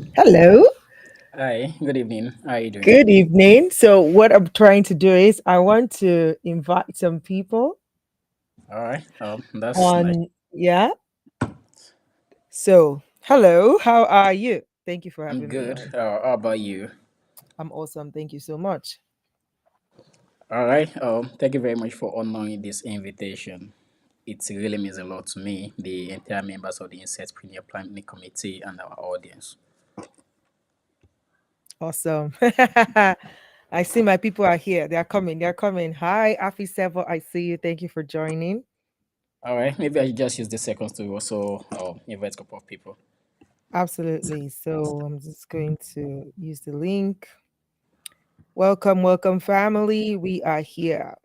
Hello. Hi, good evening. How are you doing? Good evening. So, what I'm trying to do is I want to invite some people All right. That's nice. on. Yeah. So, hello. How are you? Thank you for I'm having me good. on. How about you? I'm awesome. Thank you so much. All right. Thank you very much for honoring this invitation. It really means a lot to me, the entire members of the Insect Premier Planning Committee, and our audience. Awesome. I see my people are here. They are coming. They are coming. Hi, Afi Sevo. I see you. Thank you for joining. All right. Maybe I should just use the seconds to also invite a couple of people. Absolutely. So, I'm just going to use the link. Welcome, welcome, family. We are here.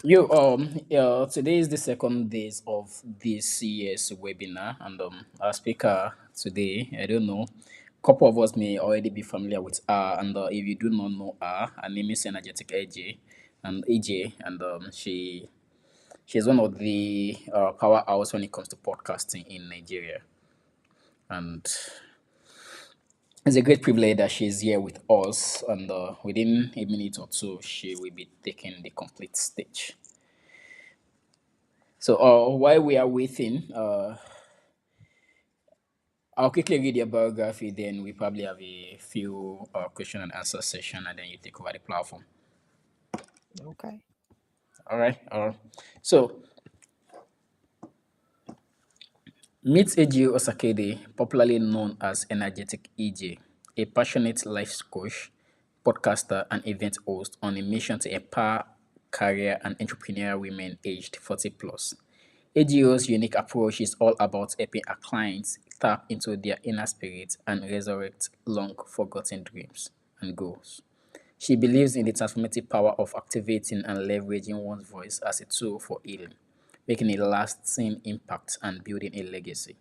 Today is the second days of this year's webinar, and our speaker today, I don't know, a couple of us may already be familiar with her, and if you do not know her name is Energetic AJ, and she's one of the powerhouse when it comes to podcasting in Nigeria, and it's a great privilege that she's here with us, and within a minute or two, she will be taking the complete stage. So, while we are waiting, I'll quickly read your biography. Then we probably have a few question and answer session, and then you take over the platform. Okay. All right. So, meet Ejiro Osakeide, popularly known as Energetic EJ, a passionate life coach, podcaster, and event host on a mission to empower career and entrepreneurial women aged 40 plus. AGO's unique approach is all about helping our clients tap into their inner spirit and resurrect long forgotten dreams and goals. She believes in the transformative power of activating and leveraging one's voice as a tool for healing, making a lasting impact and building a legacy.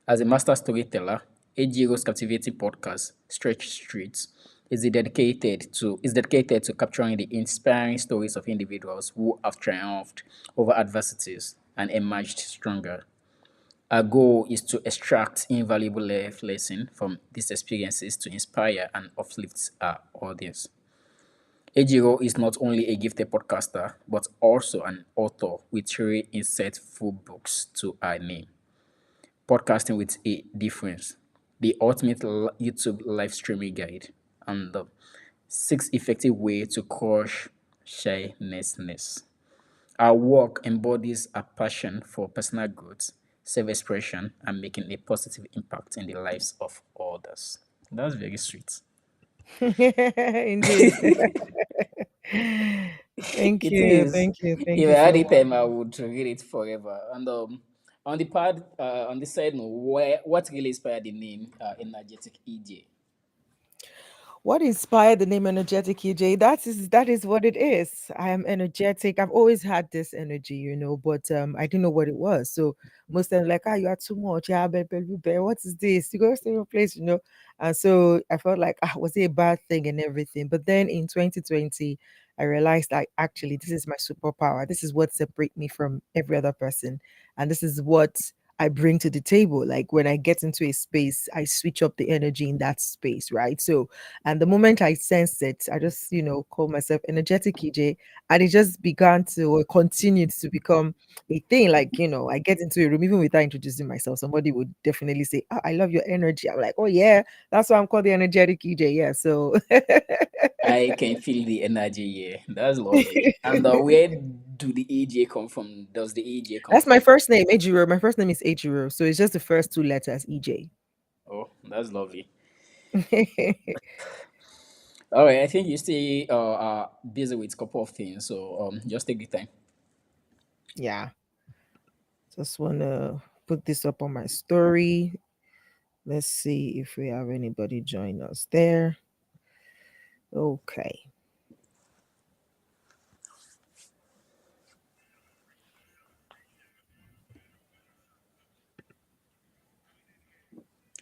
As a master storyteller, Ejiro's captivating podcast, Stretch Streets, is dedicated to capturing the inspiring stories of individuals who have triumphed over adversities and emerged stronger. Our goal is to extract invaluable life lessons from these experiences to inspire and uplift our audience. Ejiro is not only a gifted podcaster, but also an author with three insightful books to her name. Podcasting with a Difference, the ultimate YouTube live streaming guide, and the six effective ways to crush shyness. Our work embodies a passion for personal growth, self expression, and making a positive impact in the lives of others. That's very sweet. Indeed. Thank It you. is. Thank you. Thank If you I had so the much. time, I would read it forever. And on the side note, what really inspired the name Energetic EJ? What inspired the name Energetic EJ? That is what it is. I am energetic. I've always had this energy, but I didn't know what it was. So most of them like, you are too much. Yeah, what is this? You go to your place. And so I felt like was it a bad thing and everything. But then in 2020, I realized like actually this is my superpower. This is what separates me from every other person. And this is what I bring to the table. Like when I get into a space, I switch up the energy in that space, right? So and the moment I sensed it, I just, call myself energetic EJ. And it just began to or continued to become a thing. Like, I get into a room, even without introducing myself, somebody would definitely say, I love your energy. I'm like, oh, yeah, that's why I'm called the energetic EJ. Yeah. So I can feel the energy here. That's lovely. And where do the EJ come from? Does the EJ come that's my from? first name, Ejiro. My first name is Ejiro. So it's just the first two letters, EJ. Oh, that's lovely. All right, I think you still are busy with a couple of things, so just take the time. Yeah. Just want to put this up on my story. Let's see if we have anybody join us there. Okay.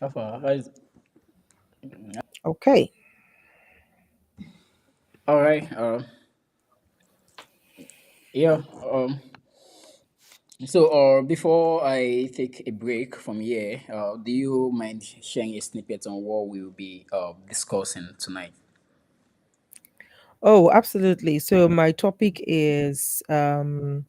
How far? How is- Okay. All right. Yeah. So, before I take a break from here, do you mind sharing a snippet on what we'll be discussing tonight? Oh, absolutely. So my topic is podcasting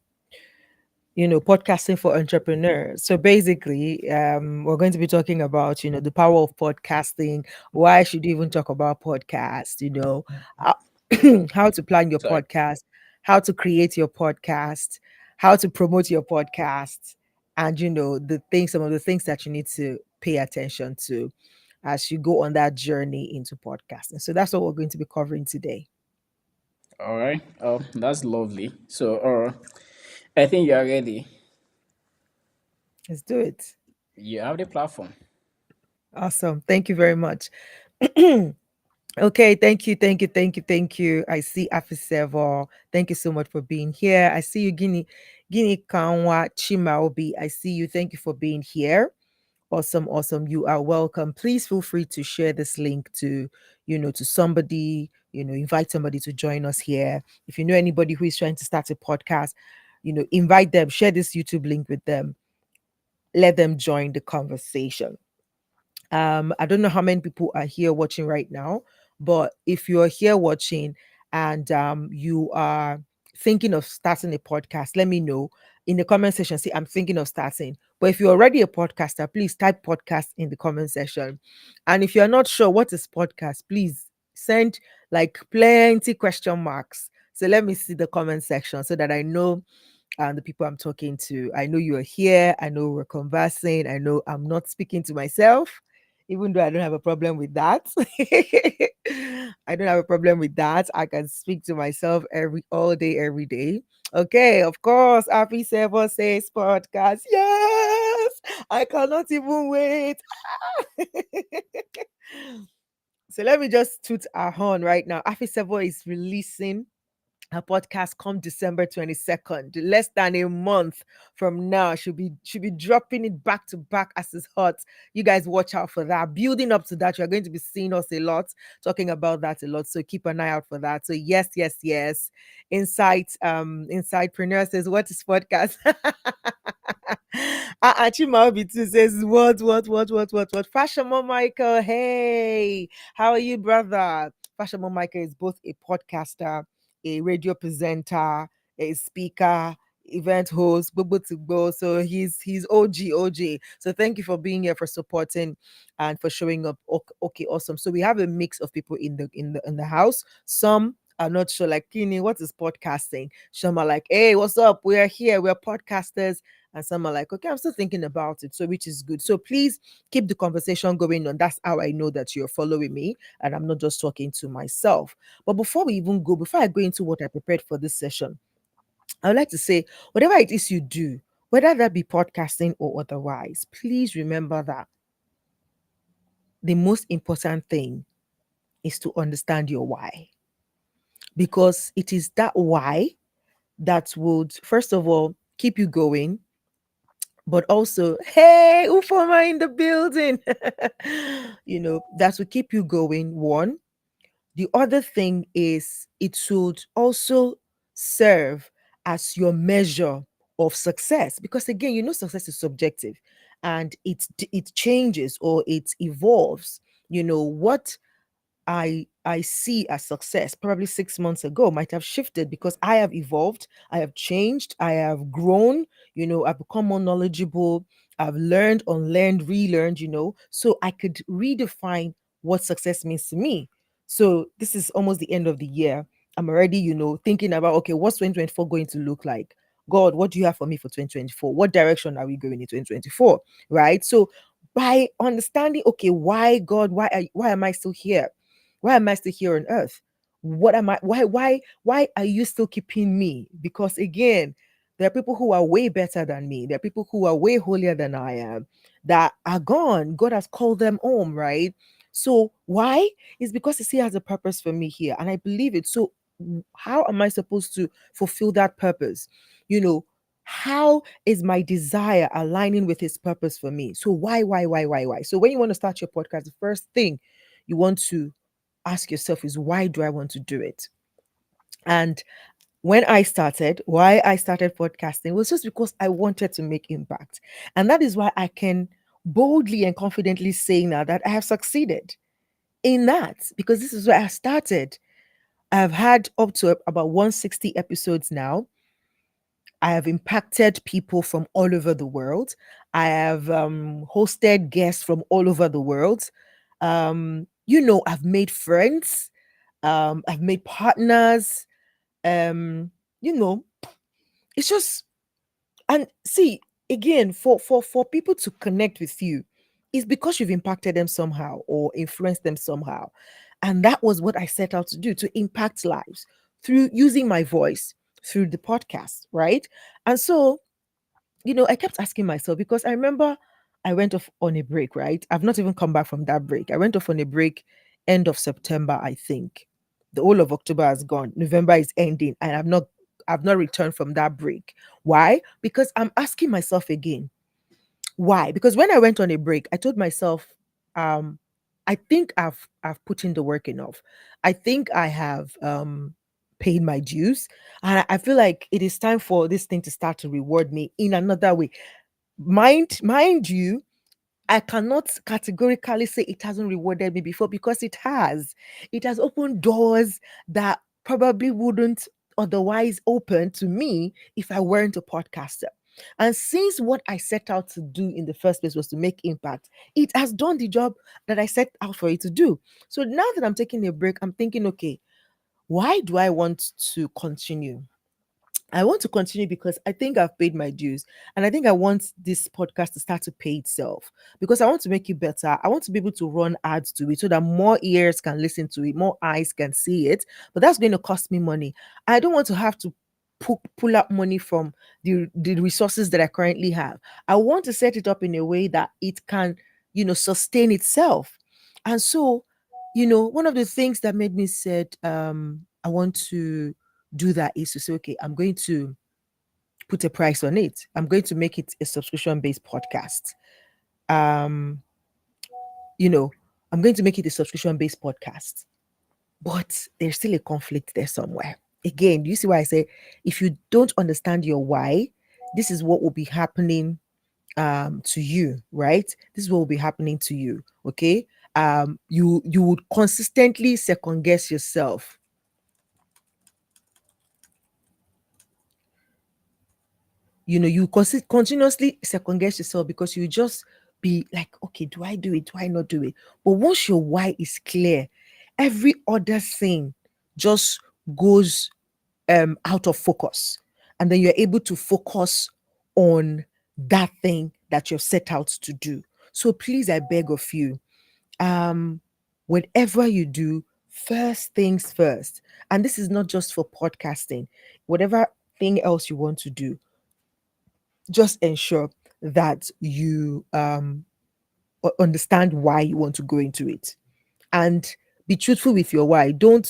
for entrepreneurs. So basically, we're going to be talking about, the power of podcasting. Why should you even talk about podcasts? How, how to plan your Sorry. podcast, how to create your podcast, how to promote your podcast, and some of the things that you need to pay attention to as you go on that journey into podcasting. So that's what we're going to be covering today. All right. Oh, that's lovely. So, I think you are ready. Let's do it. You have the platform. Awesome. Thank you very much. Okay, thank you. I see Afisevo. Thank you so much for being here. I see you, Guinea Kanwa Chimaobi. I see you. Thank you for being here. Awesome, awesome. You are welcome. Please feel free to share this link to somebody, invite somebody to join us here. If you know anybody who is trying to start a podcast, invite them, share this YouTube link with them, let them join the conversation. I don't know how many people are here watching right now, but if you're here watching and you are thinking of starting a podcast, let me know in the comment section. Say, I'm thinking of starting. But if you're already a podcaster, please type podcast in the comment section. And if you're not sure what is podcast, please send like plenty question marks. So let me see the comment section so that I know the people I'm talking to. I know you're here. I know we're conversing. I know I'm not speaking to myself, even though I don't have a problem with that. I don't have a problem with that. I can speak to myself all day, every day. Okay, of course. Happy Seven Says Podcast. Yes, I cannot even wait. So let me just toot our horn right now. Happy Seven is releasing her podcast come December 22nd, less than a month from now. She'll be dropping it back to back as it's hot. You guys watch out for that. Building up to that, you're going to be seeing us a lot, talking about that a lot. So keep an eye out for that. So yes, yes, yes. Insightpreneur says, what is podcast? Chimaobi says, what? Fashion Mom Michael, hey, how are you, brother? Fashion Mom Michael is both a podcaster, a radio presenter, a speaker, event host, Bobo to go. So he's OG. So thank you for being here, for supporting, and for showing up. Okay, awesome. So we have a mix of people in the house. Some are not sure, like Kini, what is podcasting? Some are like, hey, what's up? We are here. We're podcasters. And some are like, okay, I'm still thinking about it. So which is good. So please keep the conversation going on. That's how I know that you're following me and I'm not just talking to myself. But before I go into what I prepared for this session, I would like to say, whatever it is you do, whether that be podcasting or otherwise, please remember that the most important thing is to understand your why. Because it is that why that would, first of all, keep you going, but also, hey, Ufoma in the building, that will keep you going. One, the other thing is it should also serve as your measure of success because again, success is subjective and it changes or it evolves. What I see as success probably 6 months ago might have shifted because I have evolved, I have changed, I have grown, I've become more knowledgeable, I've learned, unlearned, relearned, so I could redefine what success means to me. So this is almost the end of the year. I'm already, thinking about okay, what's 2024 going to look like? God, what do you have for me for 2024? What direction are we going in 2024? Right? So by understanding, okay, why God, why am I still here? Why am I still here on earth? What am I? Why are you still keeping me? Because again, there are people who are way better than me. There are people who are way holier than I am that are gone. God has called them home, right? So why? It's because He still has a purpose for me here, and I believe it. So how am I supposed to fulfill that purpose? How is my desire aligning with His purpose for me? So why? So when you want to start your podcast, the first thing you want to ask yourself is why do I want to do it? And when I started, why I started podcasting was just because I wanted to make impact. And that is why I can boldly and confidently say now that I have succeeded in that, because this is where I started. I've had up to about 160 episodes now. I have impacted people from all over the world. I have hosted guests from all over the world. I've made friends. I've made partners. Um, you know, it's just, and see, again, for people to connect with you, is because you've impacted them somehow or influenced them somehow. And that was what I set out to do, to impact lives through using my voice through the podcast, right? And so, I kept asking myself, because I remember I went off on a break, right? I've not even come back from that break. I went off on a break end of September, I think. The whole of October has gone. November is ending, and I've not returned from that break. Why? Because I'm asking myself again, why? Because when I went on a break, I told myself, um, I think I've put in the work enough. I think I have paid my dues. And I feel like it is time for this thing to start to reward me in another way. Mind you, I cannot categorically say it hasn't rewarded me before, because it has. It has opened doors that probably wouldn't otherwise open to me if I weren't a podcaster. And since what I set out to do in the first place was to make impact, it has done the job that I set out for it to do. So now that I'm taking a break, I'm thinking, okay, why do I want to continue? I want to continue because I think I've paid my dues, and I think I want this podcast to start to pay itself, because I want to make it better. I want to be able to run ads to it so that more ears can listen to it, more eyes can see it. But that's going to cost me money. I don't want to have to pull up money from the resources that I currently have. I want to set it up in a way that it can, sustain itself. And so, one of the things that made me said, I want to do that is to say, okay, I'm going to put a price on it. I'm going to make it a subscription based podcast. Um, you know, I'm going to make it a subscription based podcast, but there's still a conflict there somewhere. Again, do you see why I say, if you don't understand your why, this is what will be happening to you, right? This is what will be happening to you. Okay. You would consistently second guess yourself. You continuously second guess yourself, because you just be like, okay, do I do it, do I not do it? But once your why is clear, every other thing just goes out of focus, and then you're able to focus on that thing that you've set out to do. So please, I beg of you, um whatever you do, first things first. And this is not just for podcasting. Whatever thing else you want to do, just ensure that you understand why you want to go into it, and be truthful with your why. Don't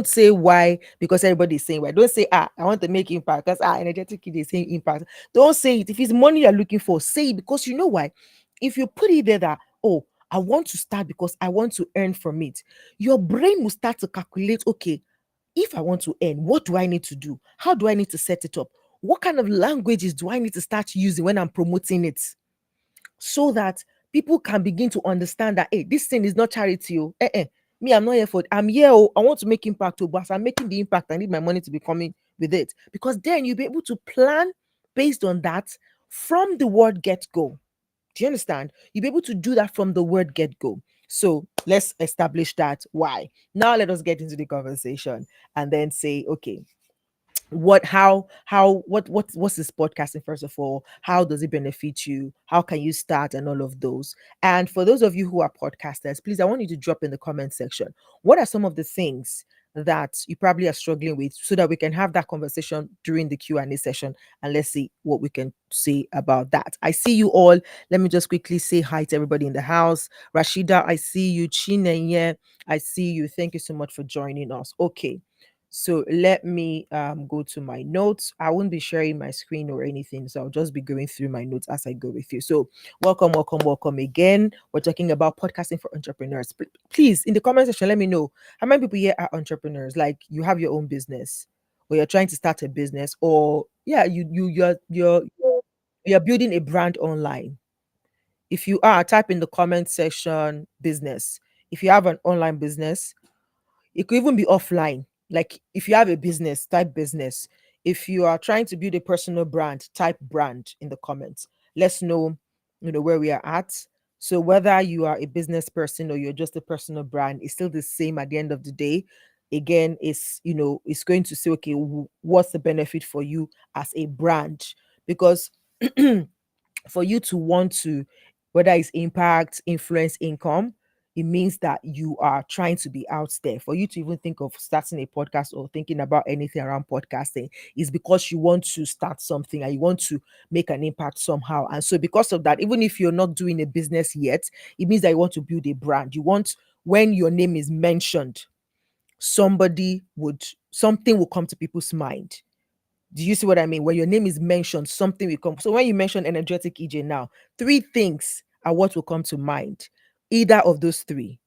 say why because everybody is saying why. Don't say, I want to make impact because energetic kid is saying impact. Don't say it. If it's money you're looking for, say it, because you know why. If you put it there that, oh, I want to start because I want to earn from it, your brain will start to calculate, okay, if I want to earn, what do I need to do? How do I need to set it up? What kind of languages do I need to start using when I'm promoting it? So that people can begin to understand that, hey, this thing is not charity. Oh. Me, I'm not here for it. I'm here. Oh, I want to make impact. Oh, but as I'm making the impact, I need my money to be coming with it. Because then you'll be able to plan based on that from the word get go. Do you understand? You'll be able to do that from the word get go. So let's establish that why. Now let us get into the conversation and then say, okay, what's this podcasting? First of all, how does it benefit you? How can you start, and all of those? And for those of you who are podcasters, please, I want you to drop in the comment section, what are some of the things that you probably are struggling with, so that we can have that conversation during the Q&A session, and let's see what we can say about that. I see you all. Let me just quickly say hi to everybody in the house. Rashida, I see you. Chinenye, I see you. Thank you so much for joining us. Okay, so let me go to my notes. I won't be sharing my screen or anything, so I'll just be going through my notes as I go with you. So welcome, welcome, welcome again. We're talking about podcasting for entrepreneurs. Please, in the comment section, let me know how many people here are entrepreneurs. Like, you have your own business, or you're trying to start a business, or yeah, you're building a brand online. If you are, type in the comment section business. If you have an online business, it could even be offline. Like if you have a business, type business. If you are trying to build a personal brand, type brand in the comments. Let's know, where we are at. So whether you are a business person or you're just a personal brand, it's still the same at the end of the day. Again, it's going to say, okay, what's the benefit for you as a brand? Because for you to want to, whether it's impact, influence, income, it means that you are trying to be out there. For you to even think of starting a podcast or thinking about anything around podcasting is because you want to start something and you want to make an impact somehow. And so because of that, even if you're not doing a business yet, it means that you want to build a brand. You want, when your name is mentioned, something will come to people's mind. Do you see what I mean? When your name is mentioned, something will come. So when you mention energetic EJ now, three things are what will come to mind. Either of those three.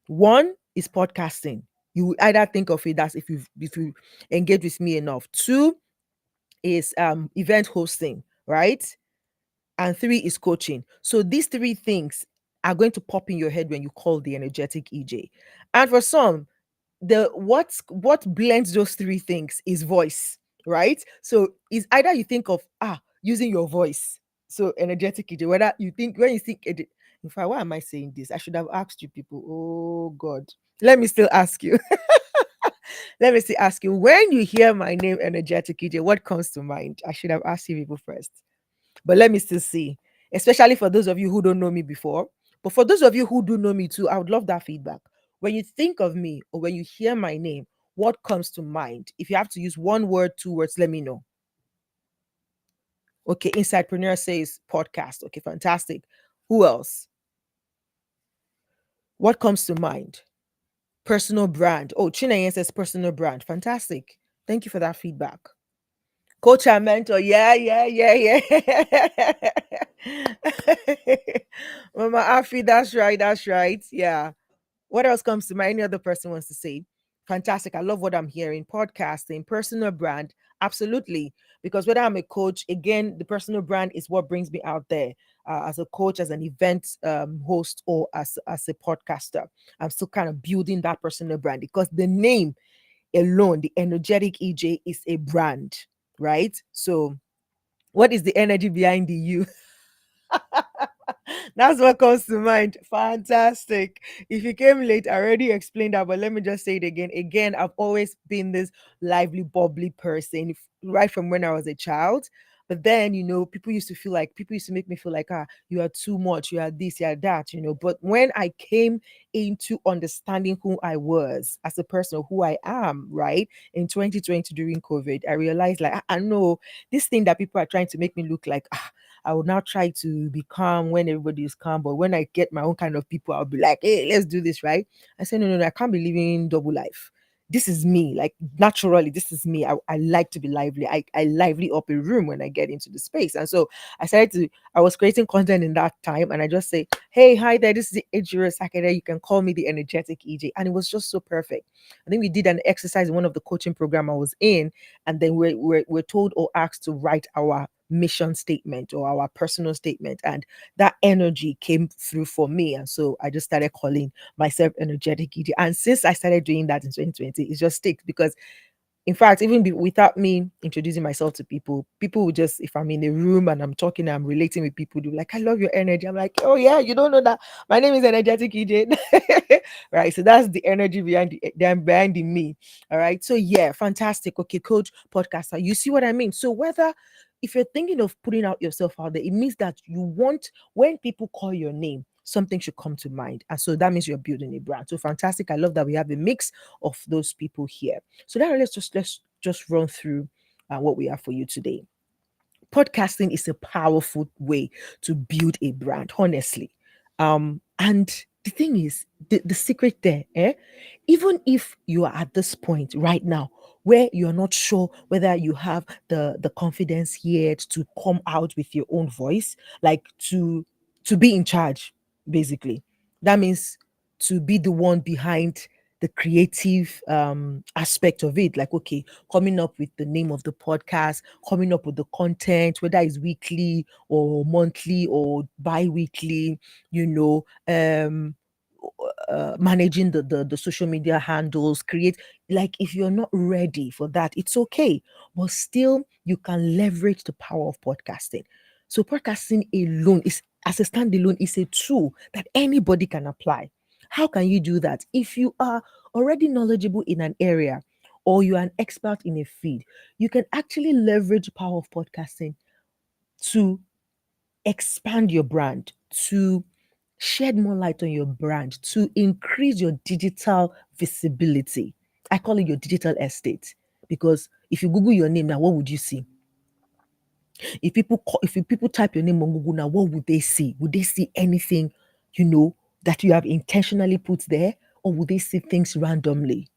One is podcasting. You will either think of it as, if you engage with me enough. Two is event hosting, right? And three is coaching. So these three things are going to pop in your head when you call the energetic EJ. And for some, what blends those three things is voice, right? So it's either you think of using your voice, so energetic EJ, whether you think, when you think in fact, why am I saying this? I should have asked you people. Oh God, let me still ask you. Let me still ask you, when you hear my name energetic EJ, what comes to mind? I should have asked you people first, but let me still see, especially for those of you who don't know me before. But for those of you who do know me too, I would love that feedback. When you think of me or when you hear my name, what comes to mind? If you have to use one word, two words, let me know. Okay, Insidepreneur says podcast. Okay, fantastic. Who else? What comes to mind? Personal brand. Oh, Chinayen says personal brand. Fantastic. Thank you for that feedback. Coach and mentor. Yeah, yeah, yeah, yeah. Mama Afi, that's right, that's right. Yeah. What else comes to mind? Any other person wants to say? Fantastic. I love what I'm hearing. Podcasting, personal brand. Absolutely. Because whether I'm a coach, again, the personal brand is what brings me out there. As a coach, as an event host, or as a podcaster, I'm still kind of building that personal brand, because the name alone, the energetic EJ, is a brand, right? So, what is the energy behind the you? That's what comes to mind. Fantastic. If you came late, I already explained that, but let me just say it again. Again, I've always been this lively, bubbly person, right from when I was a child. But then, people used to make me feel like, you are too much, you are this, you are that, But when I came into understanding who I was as a person, who I am, right, in 2020 during COVID, I realized, like, I know this thing that people are trying to make me look like, I will now try to be calm when everybody is calm. But when I get my own kind of people, I'll be like, hey, let's do this, right? I said, no, no, no, I can't be living double life. This is me. Like, naturally, this is me. I like to be lively. I lively up a room when I get into the space. And so I was creating content in that time, and I just say, hey, hi there, this is Ejiro Osakeide. You can call me the energetic EJ. And it was just so perfect. I think we did an exercise in one of the coaching program I was in, and then we're told or asked to write our mission statement or our personal statement, and that energy came through for me. And so I just started calling myself energetic EJ. And since I started doing that in 2020, it just sticks, because in fact, even without me introducing myself to people, people will just, if I'm in a room and I'm talking, I'm relating with people, they're like, I love your energy. I'm like, oh yeah, you don't know that my name is energetic EJ. Right. So that's the energy behind the me. All right. So yeah, fantastic. Okay, coach, podcaster. You see what I mean? So whether, if you're thinking of putting out yourself out there, it means that you want, when people call your name, something should come to mind. And so that means you're building a brand. So fantastic. I love that we have a mix of those people here. So now let's just run through what we have for you today. Podcasting is a powerful way to build a brand, honestly. And the thing is, the secret there, even if you are at this point right now where you're not sure whether you have the confidence yet to come out with your own voice, like to be in charge, basically. That means to be the one behind the creative aspect of it, like, okay, coming up with the name of the podcast, coming up with the content, whether it's weekly or monthly or bi-weekly, you know, managing the social media handles, create, like, if you're not ready for that, it's okay, but still you can leverage the power of podcasting. So podcasting alone is, as a standalone, is a tool that anybody can apply. How can you do that? If you are already knowledgeable in an area, or you are an expert in a field, you can actually leverage the power of podcasting to expand your brand, to shed more light on your brand, to increase your digital visibility. I call it your digital estate, because if you Google your name now, what would you see? If people type your name on Google now, what would they see? Would they see anything, you know, that you have intentionally put there, or would they see things randomly?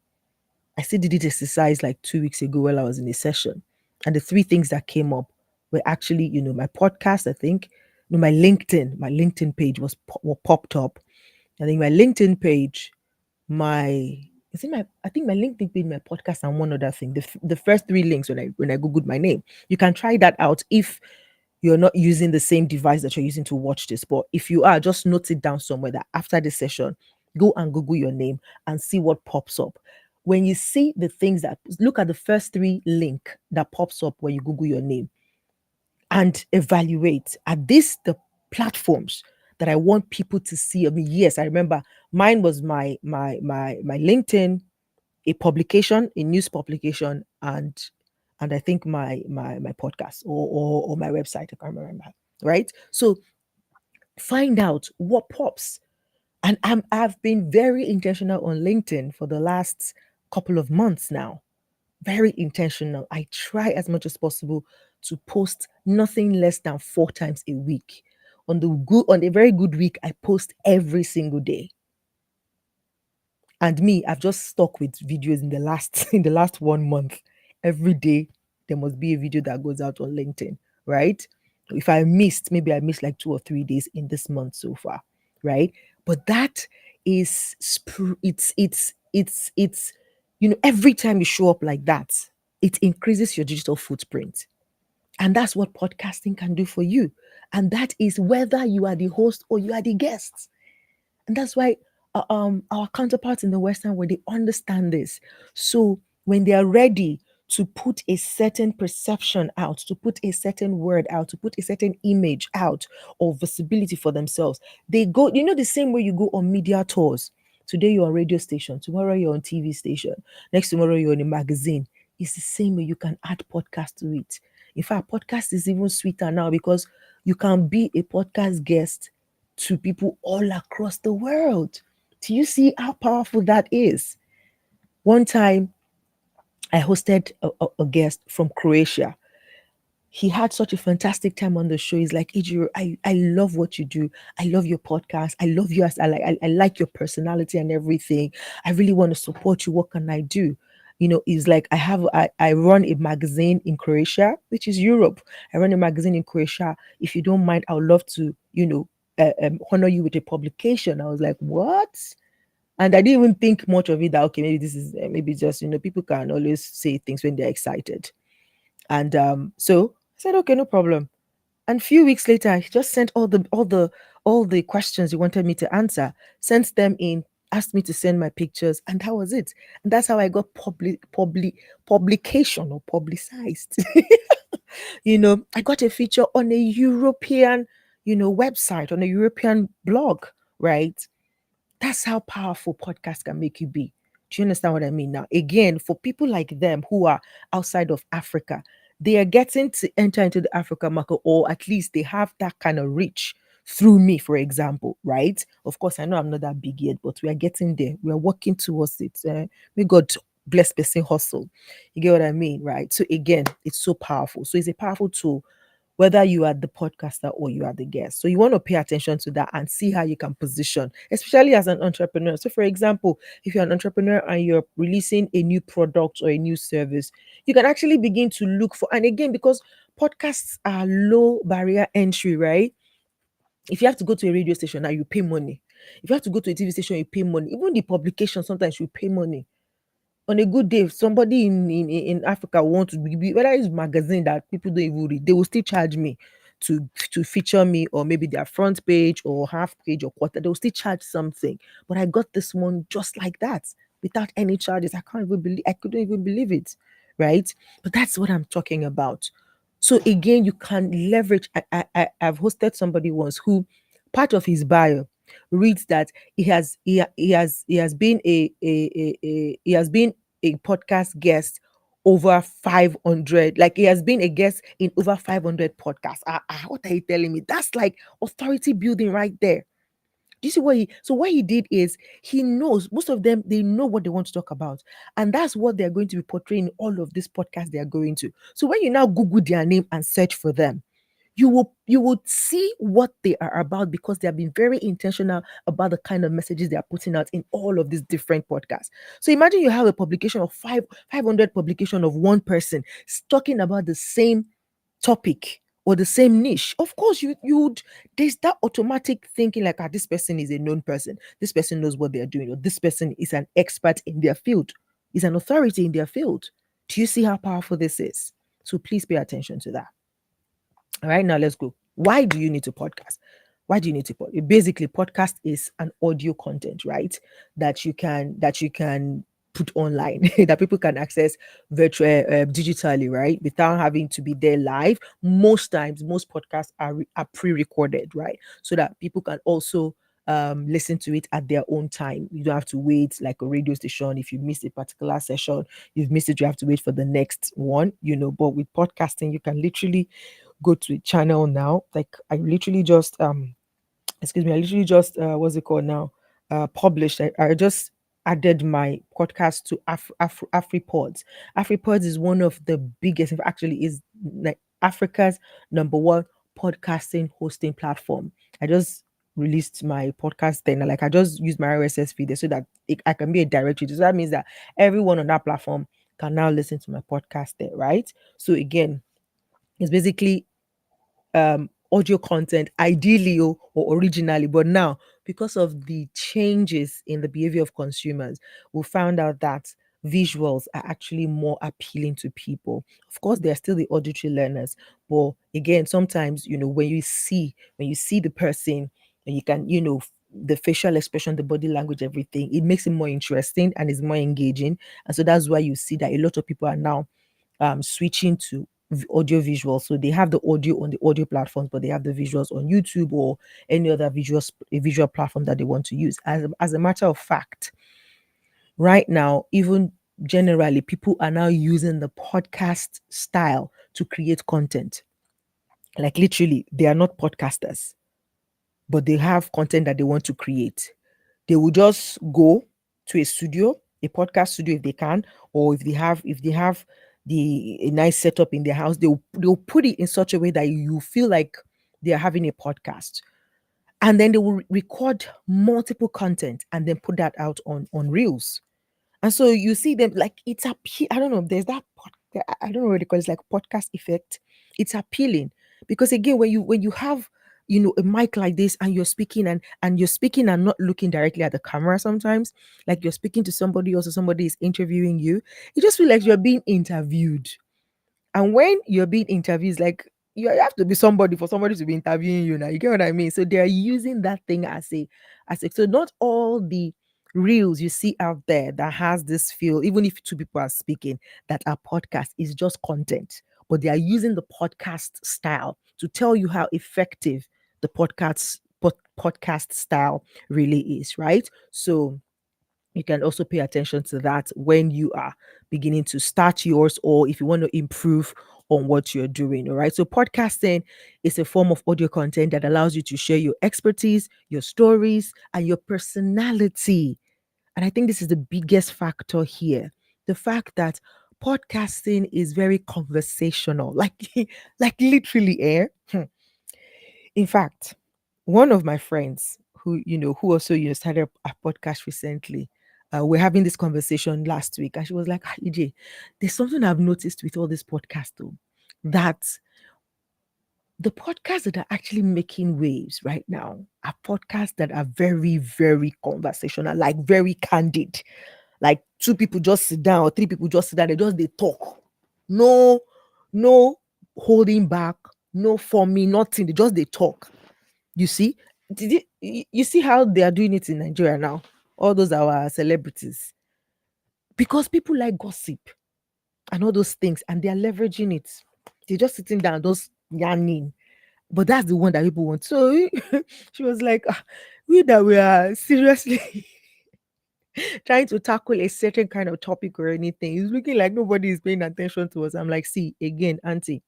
I still did this exercise like 2 weeks ago while I was in a session. And the three things that came up were actually, my podcast, I think, my LinkedIn page popped up. I think my LinkedIn page, my is it my I think my LinkedIn page, my podcast, and one other thing. The first three links when I googled my name. You can try that out if you're not using the same device that you're using to watch this. But if you are, just note it down somewhere that after this session, go and Google your name and see what pops up. When you see the things that look at the first three link that pops up when you Google your name, and evaluate, are these the platforms that I want people to see of me? Yes, I remember mine was my LinkedIn, a publication, a news publication, and I think my podcast, or my website. I can't remember. Right. So find out what pops. And I've been very intentional on LinkedIn for the last couple of months now. Very intentional. I try as much as possible to post nothing less than 4 times a week. On a very good week, I post every single day. And me, I've just stuck with videos in the last in the last 1 month. Every day there must be a video that goes out on LinkedIn, right? If maybe I missed like 2 or 3 days in this month so far, right? But that is it's every time you show up like that, it increases your digital footprint. And that's what podcasting can do for you. And that is whether you are the host or you are the guest. And that's why our counterparts in the Western world, they understand this. So when they are ready to put a certain perception out, to put a certain word out, to put a certain image out or visibility for themselves, they go, the same way you go on media tours. Today you're on radio station, tomorrow you're on TV station, next tomorrow you're in a magazine. It's the same way you can add podcast to it. In fact, podcast is even sweeter now because you can be a podcast guest to people all across the world. Do you see how powerful that is? One time, I hosted a guest from Croatia. He had such a fantastic time on the show. He's like, Ejiro, I love what you do. I love your podcast. I love you as I like your personality and everything. I really want to support you. What can I do? He's like, I run a magazine in Croatia, which is Europe. I run a magazine in Croatia. If you don't mind, I would love to, honor you with a publication. I was like, what? And I didn't even think much of it, that okay, maybe this is maybe just, people can always say things when they're excited. And so I said, okay, no problem. And a few weeks later, I just sent all the questions he wanted me to answer, sent them in, asked me to send my pictures, and that was it. And that's how I got publication or publicized. I got a feature on a European, website, on a European blog, right? That's how powerful podcasts can make you be. Do you understand what I mean? Now, again, for people like them who are outside of Africa, they are getting to enter into the Africa market, or at least they have that kind of reach through me, for example, right? Of course, I know I'm not that big yet, but we are getting there. We are working towards it. May God bless person hustle. You get what I mean, right? So again, it's so powerful. So it's a powerful tool, whether you are the podcaster or you are the guest. So you want to pay attention to that and see how you can position, especially as an entrepreneur. So, for example, if you're an entrepreneur and you're releasing a new product or a new service, you can actually begin to look for, and again, because podcasts are low barrier entry, right? If you have to go to a radio station now, you pay money. If you have to go to a TV station, you pay money. Even the publication, sometimes you pay money. On a good day, if somebody in Africa want to be, whether it's magazine that people don't even read, they will still charge me to feature me, or maybe their front page or half page or quarter. They will still charge something. But I got this one just like that without any charges. I couldn't even believe it. Right. But that's what I'm talking about. So again, you can leverage. I've hosted somebody once who part of his bio reads that he has been he has been a podcast guest over 500, like he has been a guest in over 500 podcasts. What are you telling me? That's like authority building right there. Do you see what he did is he knows most of them, they know what they want to talk about, and that's what they're going to be portraying in all of these podcasts they are going to. So when you now Google their name and search for them, you will see what they are about, because they have been very intentional about the kind of messages they are putting out in all of these different podcasts. So imagine you have a publication of 500 publication of one person talking about the same topic or the same niche. Of course, you'd there's that automatic thinking like, this person is a known person, this person knows what they're doing, or this person is an expert in their field, is an authority in their field. Do you see how powerful this is? So please pay attention to that. All right, now let's go. Why do you need to podcast? Why do you need to basically, podcast is an audio content, right? That you can put online, that people can access virtual digitally, right? Without having to be there live. Most times, most podcasts are pre-recorded, right? So that people can also listen to it at their own time. You don't have to wait like a radio station. If you miss a particular session, you've missed it, you have to wait for the next one, but with podcasting, you can literally go to a channel now. Like I literally just excuse me, I literally just what's it called now? Published. I just added my podcast to AfriPods. AfriPods is one of the biggest, actually is like Africa's number one podcasting hosting platform. I just released my podcast then. Like I just used my RSS feed there so that I can be a directory. So that means that everyone on that platform can now listen to my podcast there, right? So again, it's basically audio content, ideally or originally, but now because of the changes in the behavior of consumers, we found out that visuals are actually more appealing to people. Of course, they're still the auditory learners, but again, sometimes when you see the person, and you can the facial expression, the body language, everything, it makes it more interesting and is more engaging. And so that's why you see that a lot of people are now switching to audio visual. So they have the audio on the audio platforms, but they have the visuals on YouTube or any other visual platform that they want to use. As a matter of fact, right now, even generally, people are now using the podcast style to create content. Like literally, they are not podcasters, but they have content that they want to create. They will just go to a studio, a podcast studio if they can, or if they have the a nice setup in their house, they'll put it in such a way that you feel like they are having a podcast. And then they will record multiple content and then put that out on Reels. And so you see them like I don't know, there's that I don't know what they call it, it's like podcast effect. It's appealing because again, when you have a mic like this and you're speaking and you're speaking and not looking directly at the camera sometimes, like you're speaking to somebody else or somebody is interviewing you, you just feel like you're being interviewed. And when you're being interviewed, it's like you have to be somebody for somebody to be interviewing you now. You get what I mean? So they're using that thing as a so not all the reels you see out there that has this feel, even if two people are speaking, that are podcast is just content. But they are using the podcast style to tell you how effective the podcast style really is, right? So you can also pay attention to that when you are beginning to start yours or if you want to improve on what you're doing. All right. So, podcasting is a form of audio content that allows you to share your expertise, your stories, and your personality. And I think this is the biggest factor here, the fact that podcasting is very conversational, like, like literally, in fact, one of my friends who also started a podcast recently, we're having this conversation last week, and she was like, EJ, there's something I've noticed with all this podcast though, that The podcasts that are actually making waves right now are podcasts that are very, very conversational, like very candid. Like two people just sit down or three people just sit down, they talk. No, no holding back, no forming, nothing. They talk. You see? You see how they are doing it in Nigeria now? All those our celebrities. Because people like gossip and all those things, and they are leveraging it. They're just sitting down, just yarning. But that's the one that people want. So she was like, "Ah, we that we are seriously trying to tackle a certain kind of topic or anything. It's looking like nobody is paying attention to us." I'm like, see, again, Auntie,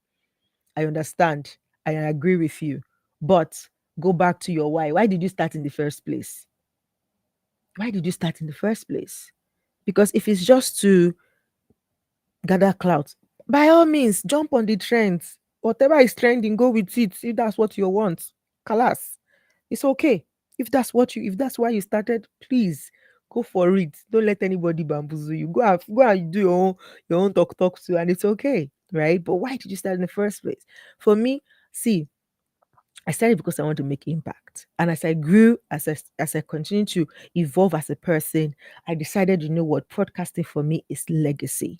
I understand. I agree with you. But go back to your why. Why did you start in the first place? Why did you start in the first place? Because if it's just to gather clout, by all means, jump on the trends. Whatever is trending, go with it. If that's what you want. Kalas. It's okay. If that's why you started, please go for it. Don't let anybody bamboozle you. Go and do your own talk too, and it's okay, right? But why did you start in the first place? For me, see, I started because I want to make impact. And as I grew, as I continued to evolve as a person, I decided, you know what, podcasting for me is legacy.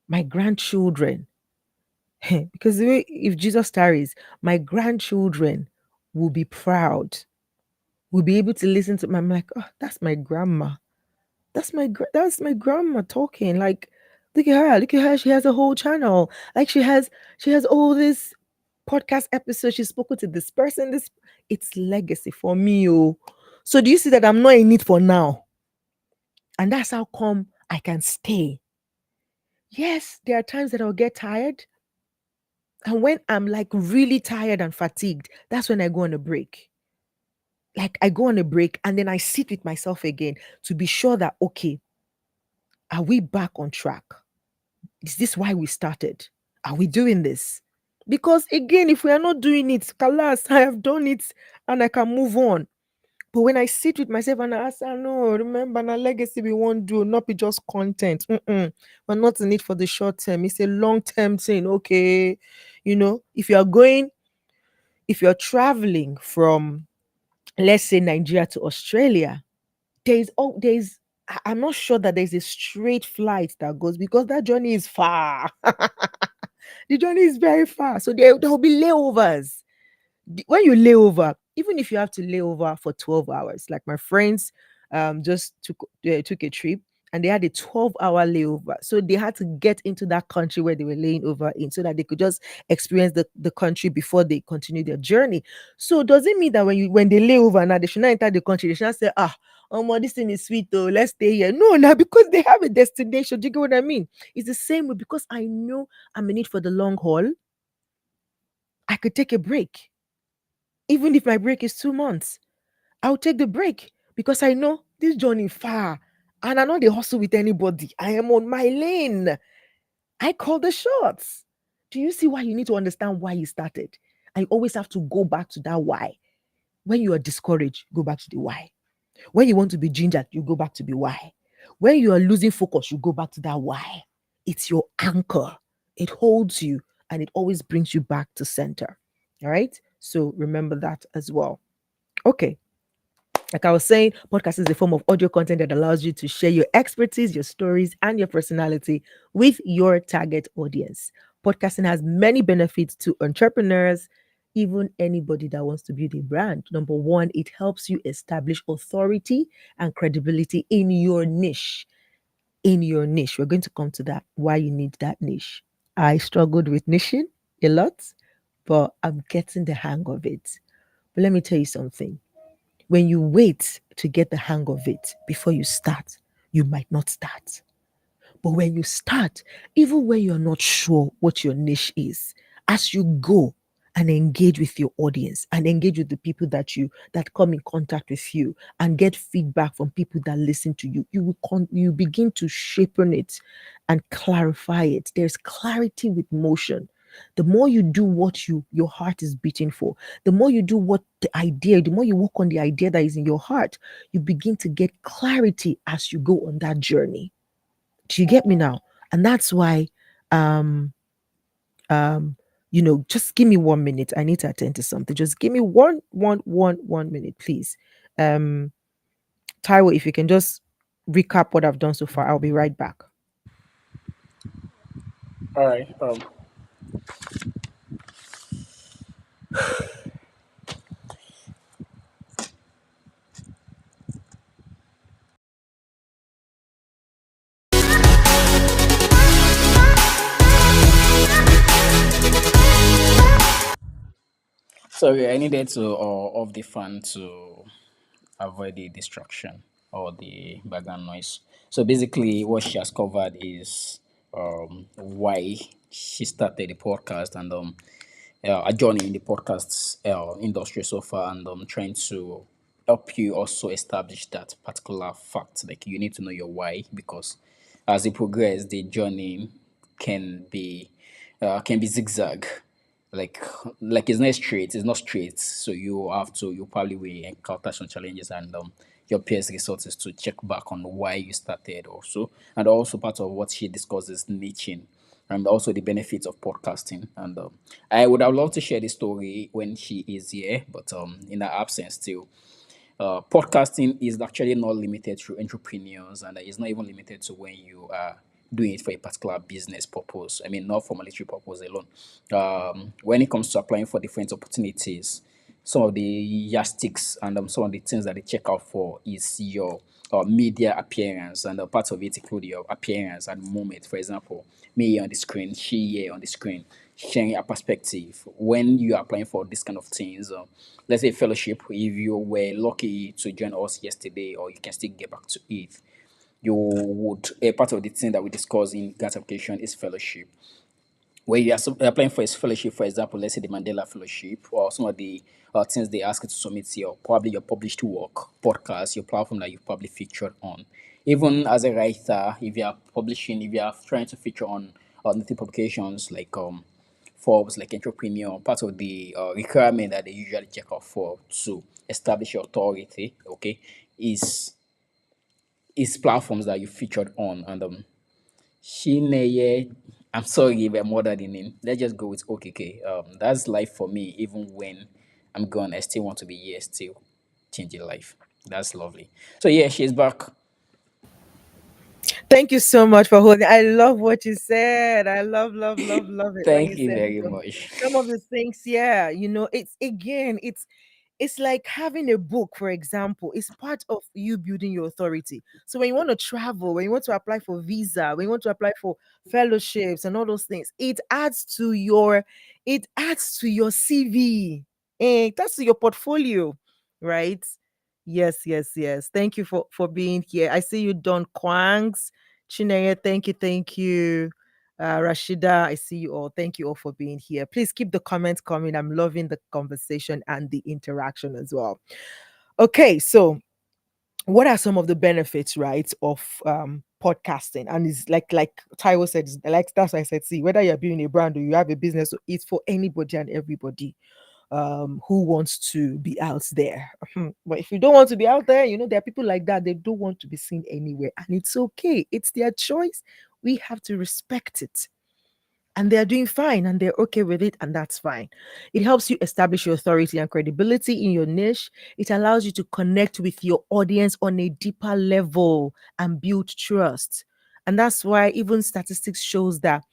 My grandchildren, because the way if Jesus tarries, my grandchildren will be proud, will be able to listen to my. I'm like, oh, that's my grandma. That's my grandma talking. Like, look at her. Look at her. She has a whole channel. Like she has all this podcast episodes. She's spoken to this person. This it's legacy for me. Oh, so do you see that I'm not in it for now? And that's how come I can stay. Yes, there are times that I'll get tired. And when I'm like really tired and fatigued, that's when I go on a break. Like I go on a break and then I sit with myself again to be sure that, okay, are we back on track? Is this why we started? Are we doing this? Because again, if we are not doing it, Kalas, I have done it and I can move on. But when I sit with myself and I ask, I know, remember, na legacy we won't do, not be just content. Mm-mm. We're not in it for the short term. It's a long term thing. Okay. If you're traveling from, let's say, Nigeria to Australia, I'm not sure that there's a straight flight that goes because that journey is far. The journey is very far. So there will be layovers. When you lay over, even if you have to lay over for 12 hours, like my friends just took a trip and they had a 12-hour layover. So they had to get into that country where they were laying over in so that they could just experience the country before they continue their journey. So does it mean that when they lay over now, they should not enter the country? They should not say, this thing is sweet though, let's stay here. No, now because they have a destination. Do you get what I mean? It's the same way because I know I'm in it for the long haul. I could take a break even if my break is 2 months. I'll take the break because I know this journey far and I know they hustle with anybody. I am on my lane. I call the shots. Do you see why you need to understand why you started? I always have to go back to that why. When you are discouraged, go back to the why. When you want to be gingered, you go back to the why. When you are losing focus, you go back to that why. It's your anchor. It holds you and it always brings you back to center. All right. So remember that as well. Okay. Like I was saying, podcast is a form of audio content that allows you to share your expertise, your stories, and your personality with your target audience. Podcasting has many benefits to entrepreneurs, even anybody that wants to build a brand. Number one, it helps you establish authority and credibility in your niche. In your niche, we're going to come to that, why you need that niche. I struggled with niching a lot, but I'm getting the hang of it. But let me tell you something, when you wait to get the hang of it before you start, you might not start. But when you start, even when you're not sure what your niche is, as you go and engage with your audience and engage with the people that come in contact with you and get feedback from people that listen to you, you begin to shape on it and clarify it. There's clarity with motion. The more you do what your heart is beating for, the more you do the more you work on the idea that is in your heart, you begin to get clarity as you go on that journey. Do you get me now? And that's why um Just give me 1 minute. I need to attend to something. Just give me one minute, please. Um, Taiwo, if you can just recap what I've done so far, I'll be right back. All right. Sorry, I needed to off the fan to avoid the distraction or the background noise. So basically, what she has covered is why she started the podcast and a journey in the podcast industry so far, and trying to help you also establish that particular fact. Like you need to know your why, because as you progress, the journey can be can be zigzag, like it's not straight, it's not straight, so you probably will encounter some challenges, and your peers resources to check back on why you started also. And also part of what she discusses niching, and also the benefits of podcasting. And I would have loved to share the story when she is here, but in her absence still, podcasting is actually not limited to entrepreneurs, and it's not even limited to when you are doing it for a particular business purpose. I mean, not for monetary purpose alone. When it comes to applying for different opportunities, some of the yardsticks and some of the things that they check out for is your media appearance, and part of it include your appearance and moment. For example, me here on the screen, she here on the screen, sharing a perspective. When you are applying for this kind of things, let's say fellowship, if you were lucky to join us yesterday, or you can still get back to it, you would a part of the thing that we discuss in grant application is fellowship, where you are applying for a fellowship. For example, let's say the Mandela Fellowship, or some of the things they ask you to submit your probably your published work, podcast, your platform that you've probably featured on. Even as a writer, if you are publishing, if you are trying to feature on native publications like Forbes, like Entrepreneur, part of the requirement that they usually check out for to establish your authority, okay, is platforms that you featured on. And Shineye, I'm sorry if I murdered the name. Let's just go with OKK. That's life for me. Even when I'm gone, I still want to be here, still changing life. That's lovely. So yeah, she's back. Thank you so much for holding. I love what you said. I love it when Thank you you said very some much. some of the things. Yeah, it's again, it's like having a book, for example. It's part of you building your authority. So when you want to travel, when you want to apply for visa, when you want to apply for fellowships and all those things, it adds to your CV. It adds to your portfolio, right? Yes. Thank you for being here. I see you, Don Kwangs. Chineye, thank you. Rashida, I see you all. Thank you all for being here. Please keep the comments coming. I'm loving the conversation and the interaction as well. Okay, so what are some of the benefits, right, of podcasting? And it's like Taiwo said, like that's why I said, see, whether you're building a brand or you have a business, it's for anybody and everybody who wants to be out there. But if you don't want to be out there, there are people like that. They don't want to be seen anywhere, and it's okay. It's their choice. We have to respect it. And they're doing fine and they're okay with it, and that's fine. It helps you establish your authority and credibility in your niche. It allows you to connect with your audience on a deeper level and build trust. And that's why even statistics shows that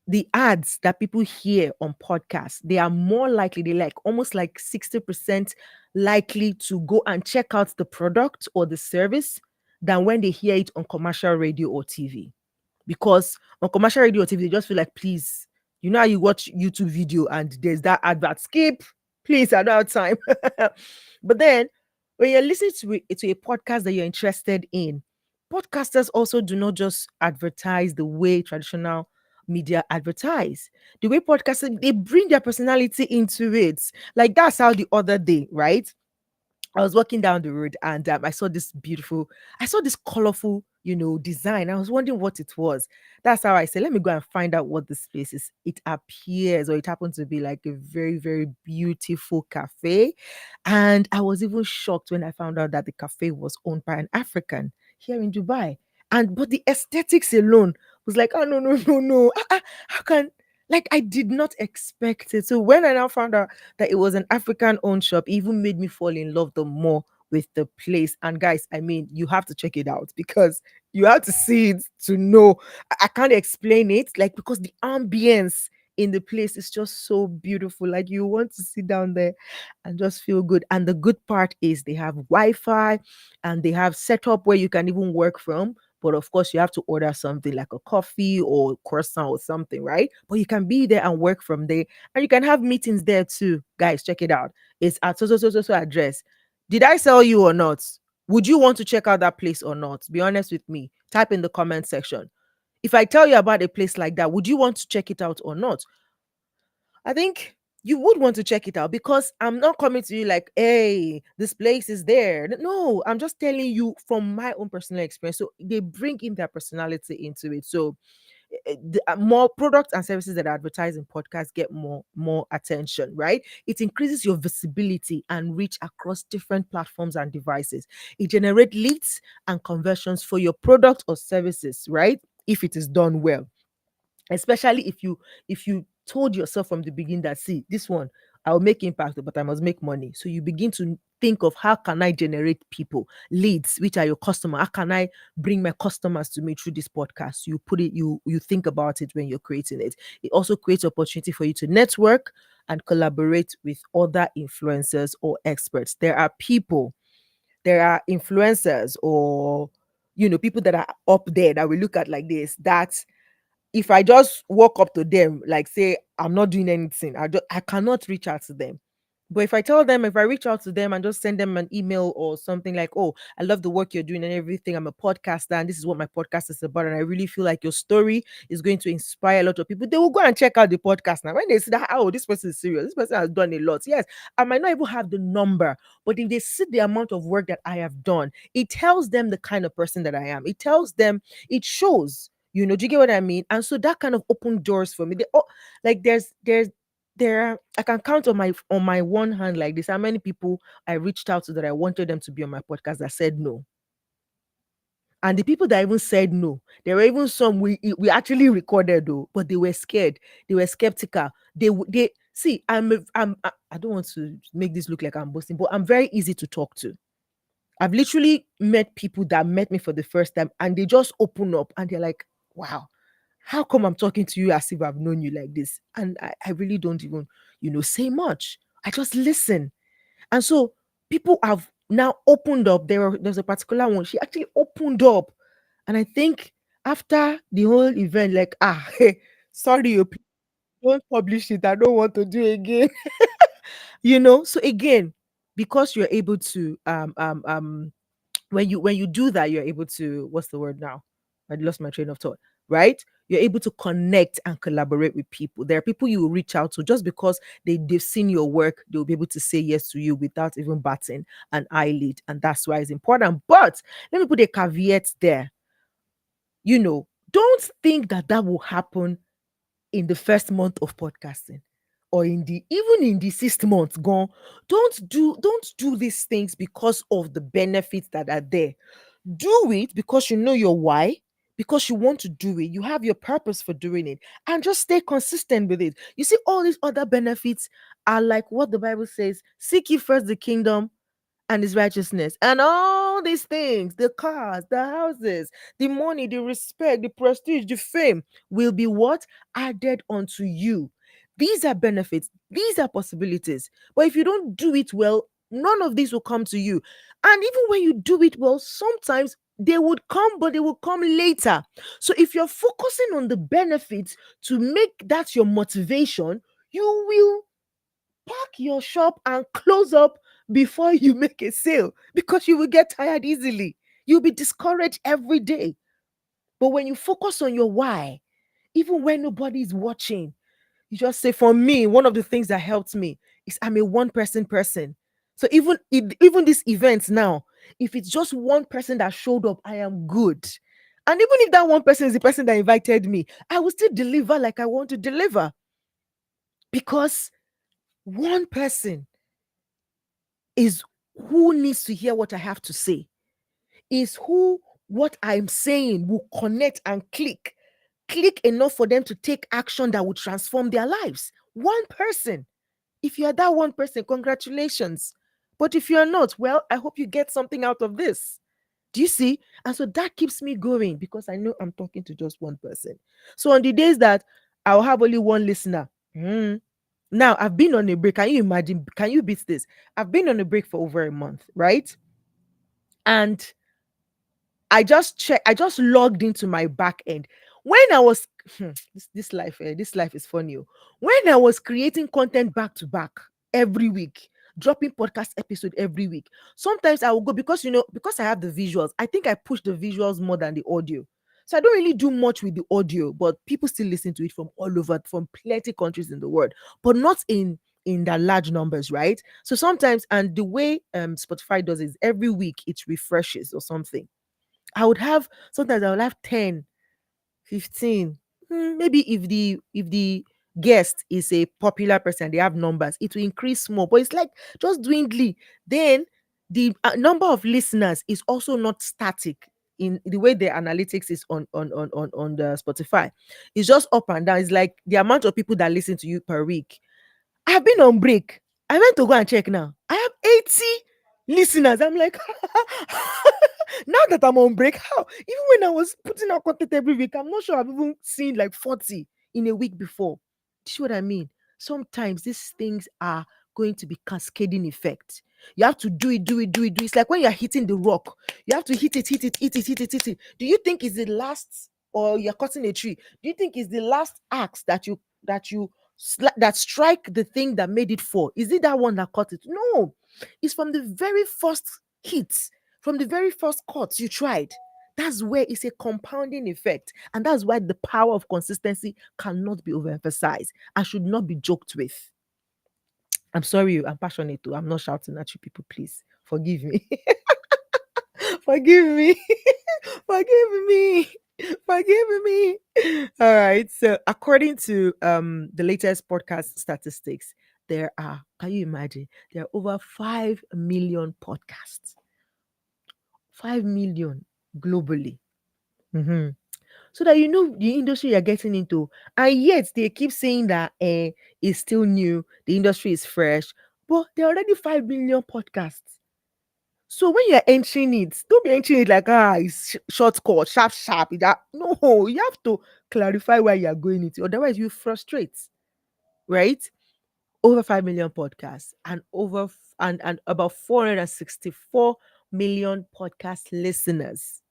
the ads that people hear on podcasts, they are more likely, they like almost like 60% likely to go and check out the product or the service than when they hear it on commercial radio or TV. Because on commercial radio or TV, they just feel like, please, how you watch YouTube video and there's that advert, skip, please, I don't have time. But then when you're listening to a podcast that you're interested in, podcasters also do not just advertise the way traditional media advertise. The way podcasters, they bring their personality into it. Like that's how the other day, right? I was walking down the road and I saw this colorful, design. I was wondering what it was. That's how I said, let me go and find out what this place is. It appears, or it happened to be like a very, very beautiful cafe. And I was even shocked when I found out that the cafe was owned by an African here in Dubai. But the aesthetics alone was like, oh, no. How can Like I did not expect it. So when I now found out that it was an African owned shop, it even made me fall in love the more with the place. And guys, I mean, you have to check it out because you have to see it to know. I can't explain it, like because the ambience in the place is just so beautiful. Like you want to sit down there and just feel good. And the good part is they have Wi-Fi and they have setup where you can even work from. But of course, you have to order something like a coffee or croissant or something, right? But you can be there and work from there. And you can have meetings there too. Guys, check it out. It's at so address. Did I sell you or not? Would you want to check out that place or not? Be honest with me. Type in the comment section. If I tell you about a place like that, would you want to check it out or not? I think you would want to check it out because I'm not coming to you like, hey, this place is there. No, I'm just telling you from my own personal experience. So they bring in their personality into it. So the more products and services that are advertised in podcasts get more attention, right? It increases your visibility and reach across different platforms and devices. It generates leads and conversions for your product or services, right? If it is done well, especially if you told yourself from the beginning that, see, this one, I'll make impact but I must make money. So you begin to think of, how can I generate people, leads, which are your customer? How can I bring my customers to me through this podcast? You put it, you think about it when you're creating it. It also creates opportunity for you to network and collaborate with other influencers or experts. There are influencers, or people that are up there that we look at like this, that if I just walk up to them, like say I'm not doing anything, I cannot reach out to them. But if I reach out to them and just send them an email or something like, oh, I love the work you're doing and everything. I'm a podcaster and this is what my podcast is about. And I really feel like your story is going to inspire a lot of people. They will go and check out the podcast now. When they see that, oh, this person is serious. This person has done a lot. Yes, I might not even have the number, but if they see the amount of work that I have done, it tells them the kind of person that I am. It tells them, it shows. Do you get what I mean? And so that kind of opened doors for me. Like I can count on my one hand like this how many people I reached out to that I wanted them to be on my podcast that said no. And the people that even said no, there were even some we actually recorded though, but they were scared. They were skeptical. They see. I don't want to make this look like I'm boasting, but I'm very easy to talk to. I've literally met people that met me for the first time and they just open up and they're like, wow, how come I'm talking to you as if I've known you like this? And I really don't even, say much. I just listen. And so people have now opened up. There's a particular one. She actually opened up. And I think after the whole event, like, sorry, you don't publish it. I don't want to do it again. So again, because you're able to when you do that, you're able to, what's the word now? I lost my train of thought. Right? You're able to connect and collaborate with people. There are people you will reach out to just because they've seen your work, they'll be able to say yes to you without even batting an eyelid. And that's why it's important. But let me put a caveat there. Don't think that that will happen in the first month of podcasting, or even in the sixth month gone. Don't do these things because of the benefits that are there. Do it because you know your why, because you want to do it, you have your purpose for doing it, and just stay consistent with it. You see, all these other benefits are like what the Bible says: seek ye first the kingdom and his righteousness, and all these things, the cars, the houses, the money, the respect, the prestige, the fame, will be what? Added unto you. These are benefits, these are possibilities. But if you don't do it well, none of these will come to you. And even when you do it well, sometimes they would come, but they will come later. So if you're focusing on the benefits to make that your motivation, you will pack your shop and close up before you make a sale, because you will get tired easily. You'll be discouraged every day. But when you focus on your why, even when nobody is watching, you just say, for me, one of the things that helped me is I'm a one person. So even these events now, if it's just one person that showed up, I am good. And even if that one person is the person that invited me, I will still deliver like I want to deliver, because one person is who needs to hear what I have to say, is who what I'm saying will connect and click. click enough for them to take action that would transform their lives. One person. If you're that one person, congratulations. But if you're not, well, I hope you get something out of this. Do you see? And so that keeps me going because I know I'm talking to just one person. So on the days that I'll have only one listener, now I've been on a break. Can you imagine? Can you beat this? I've been on a break for over a month, right? And I just logged into my back end. When I was this life is funny. Oh. When I was creating content back to back every week, dropping podcast episode every week, sometimes I will go because because I have the visuals. I think I push the visuals more than the audio. So I don't really do much with the audio, but people still listen to it from all over, from plenty countries in the world, but not in the large numbers, right? So sometimes, and the way Spotify does is every week it refreshes or something. I would have sometimes I would have 10, 15. Maybe if the guest is a popular person, they have numbers, it will increase more, but it's like just dwindling. Then the number of listeners is also not static in the way the analytics is on the Spotify. It's just up and down. It's like the amount of people that listen to you per week. I've been on break. I went to go and check now. I have 80 listeners. I'm like, now that I'm on break, how? Even when I was putting out content every week, I'm not sure I've even seen like 40 in a week before. Do you see what I mean? Sometimes these things are going to be cascading effect. You have to do it, do it, do it, do it. It's like when you're hitting the rock, you have to hit it, hit it, hit it, hit it, hit it. Do you think it's the last, or you're cutting a tree? Do you think it's the last axe that strike the thing that made it fall? Is it that one that cut it? No, it's from the very first hit, from the very first cut you tried. That's where it's a compounding effect, and that's why the power of consistency cannot be overemphasized and should not be joked with. I'm sorry, I'm passionate too. I'm not shouting at you people. Please forgive me. Forgive me. Forgive me. Forgive me. All right. So according to the latest podcast statistics, there are, can you imagine? There are over 5 million podcasts. 5 million globally. Mhm. So that you know the industry you're getting into. And yet they keep saying that it's still new, the industry is fresh, but there are already 5 million podcasts. So when you're entering it, don't be entering it like it's shortcut, sharp, sharp. No, you have to clarify where you're going into. Otherwise, you frustrate, right? Over 5 million podcasts and and about 464 million podcast listeners.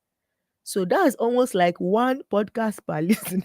So that's almost like one podcast per listener.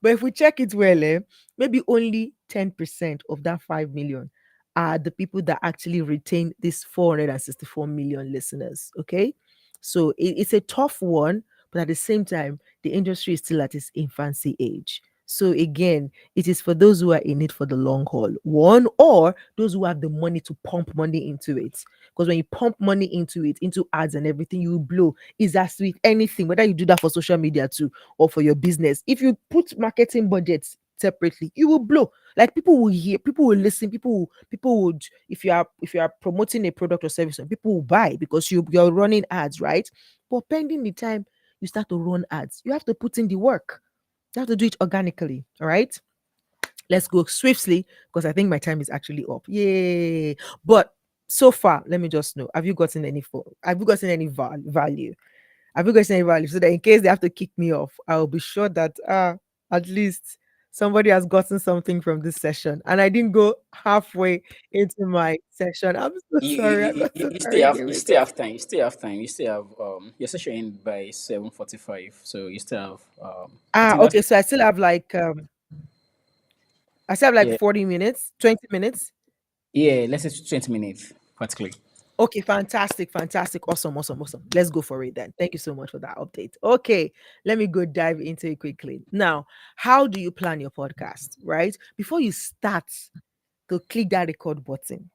But if we check it well, maybe only 10% of that 5 million are the people that actually retain this 464 million listeners. Okay. So it's a tough one, but at the same time, the industry is still at its infancy age. So again, it is for those who are in it for the long haul, one, or those who have the money to pump money into it. Because when you pump money into it, into ads and everything, you will blow. Is as with anything, whether you do that for social media too or for your business. If you put marketing budgets separately, you will blow. Like people will hear, people will listen, people would, if you are promoting a product or service, people will buy because you're running ads, right? But pending the time you start to run ads, you have to put in the work. You have to do it organically. All right. Let's go swiftly because I think my time is actually up. Yay. But so far, let me just know. Have you gotten any value? Have you guys any value? So that in case they have to kick me off, I'll be sure that at least somebody has gotten something from this session. And I didn't go halfway into my session. I'm so sorry. I got so carried You away. still have time. You still have time. You still have your session end by 7:45. So you still have I think that Okay. So I still have like yeah 40 minutes, 20 minutes. yeah let's say 20 minutes practically. Okay, fantastic, fantastic, awesome, awesome, awesome. Let's go for it then. Thank you so much for that update. Okay, let me go dive into it quickly. Now, how do you plan your podcast, right? Before you start to click that record button,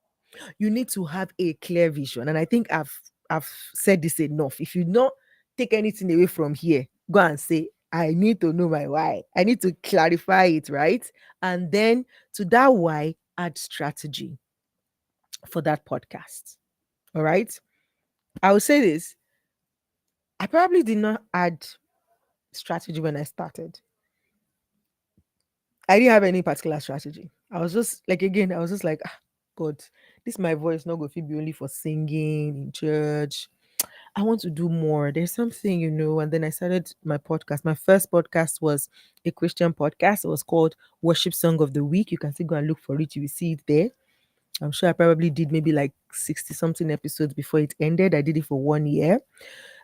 you need to have a clear vision. And I think I've said this enough. If you not take anything away from here, go and say, I need to know my why. I need to clarify it, right? And then to that why, add strategy for that podcast. All right. I will say this. I probably did not add strategy when I started. I didn't have any particular strategy. I was just like, again, I was just like, ah, God, this my voice not going to be only for singing in church. I want to do more. There's something, And then I started my podcast. My first podcast was a Christian podcast. It was called Worship Song of the Week. You can still go and look for it. You will see it there. I'm sure I probably did maybe like 60 something episodes before it ended. I did it for 1 year.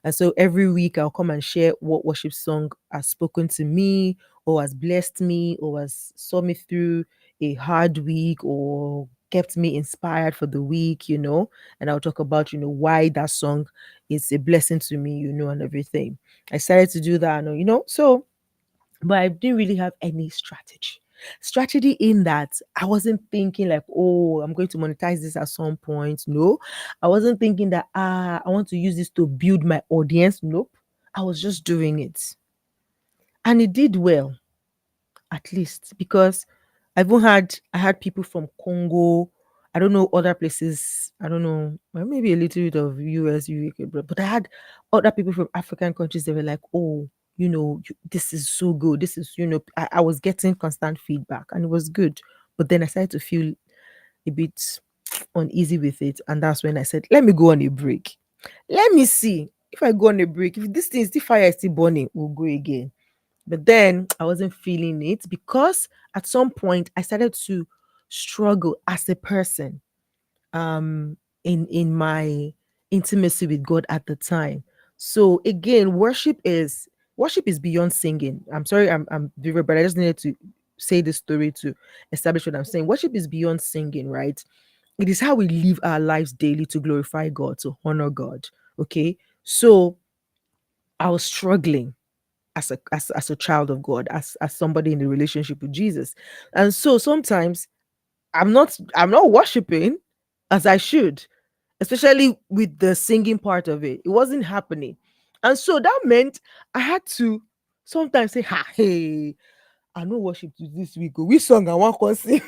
And so every week I'll come and share what worship song has spoken to me or has blessed me or has saw me through a hard week or kept me inspired for the week. And I'll talk about, why that song is a blessing to me, and everything. I started to do that, so but I didn't really have any strategy. Strategy in that I wasn't thinking like, oh, I'm going to monetize this at some point. No, I wasn't thinking that I want to use this to build my audience. Nope. I was just doing it. And it did well, at least, because I had people from Congo. I don't know other places. I don't know, well, maybe a little bit of US, UK, but I had other people from African countries. They were like, "Oh, this is so good. This is, I was getting constant feedback, and it was good." But then I started to feel a bit uneasy with it, and that's when I said, "Let me go on a break. Let me see if I go on a break. If this thing is the fire is still burning, we'll go again." But then I wasn't feeling it because at some point I started to struggle as a person in my intimacy with God at the time. So again, worship is beyond singing. I'm sorry, I'm very, but I just needed to say this story to establish what I'm saying. Worship is beyond singing, right? It is how we live our lives daily to glorify God, to honor God. Okay. So I was struggling as a child of God, as somebody in a relationship with Jesus. And so sometimes I'm not worshiping as I should, especially with the singing part of it. It wasn't happening. And so that meant I had to sometimes say, ha, hey, I no worship this week. Oh. Which song I want to sing?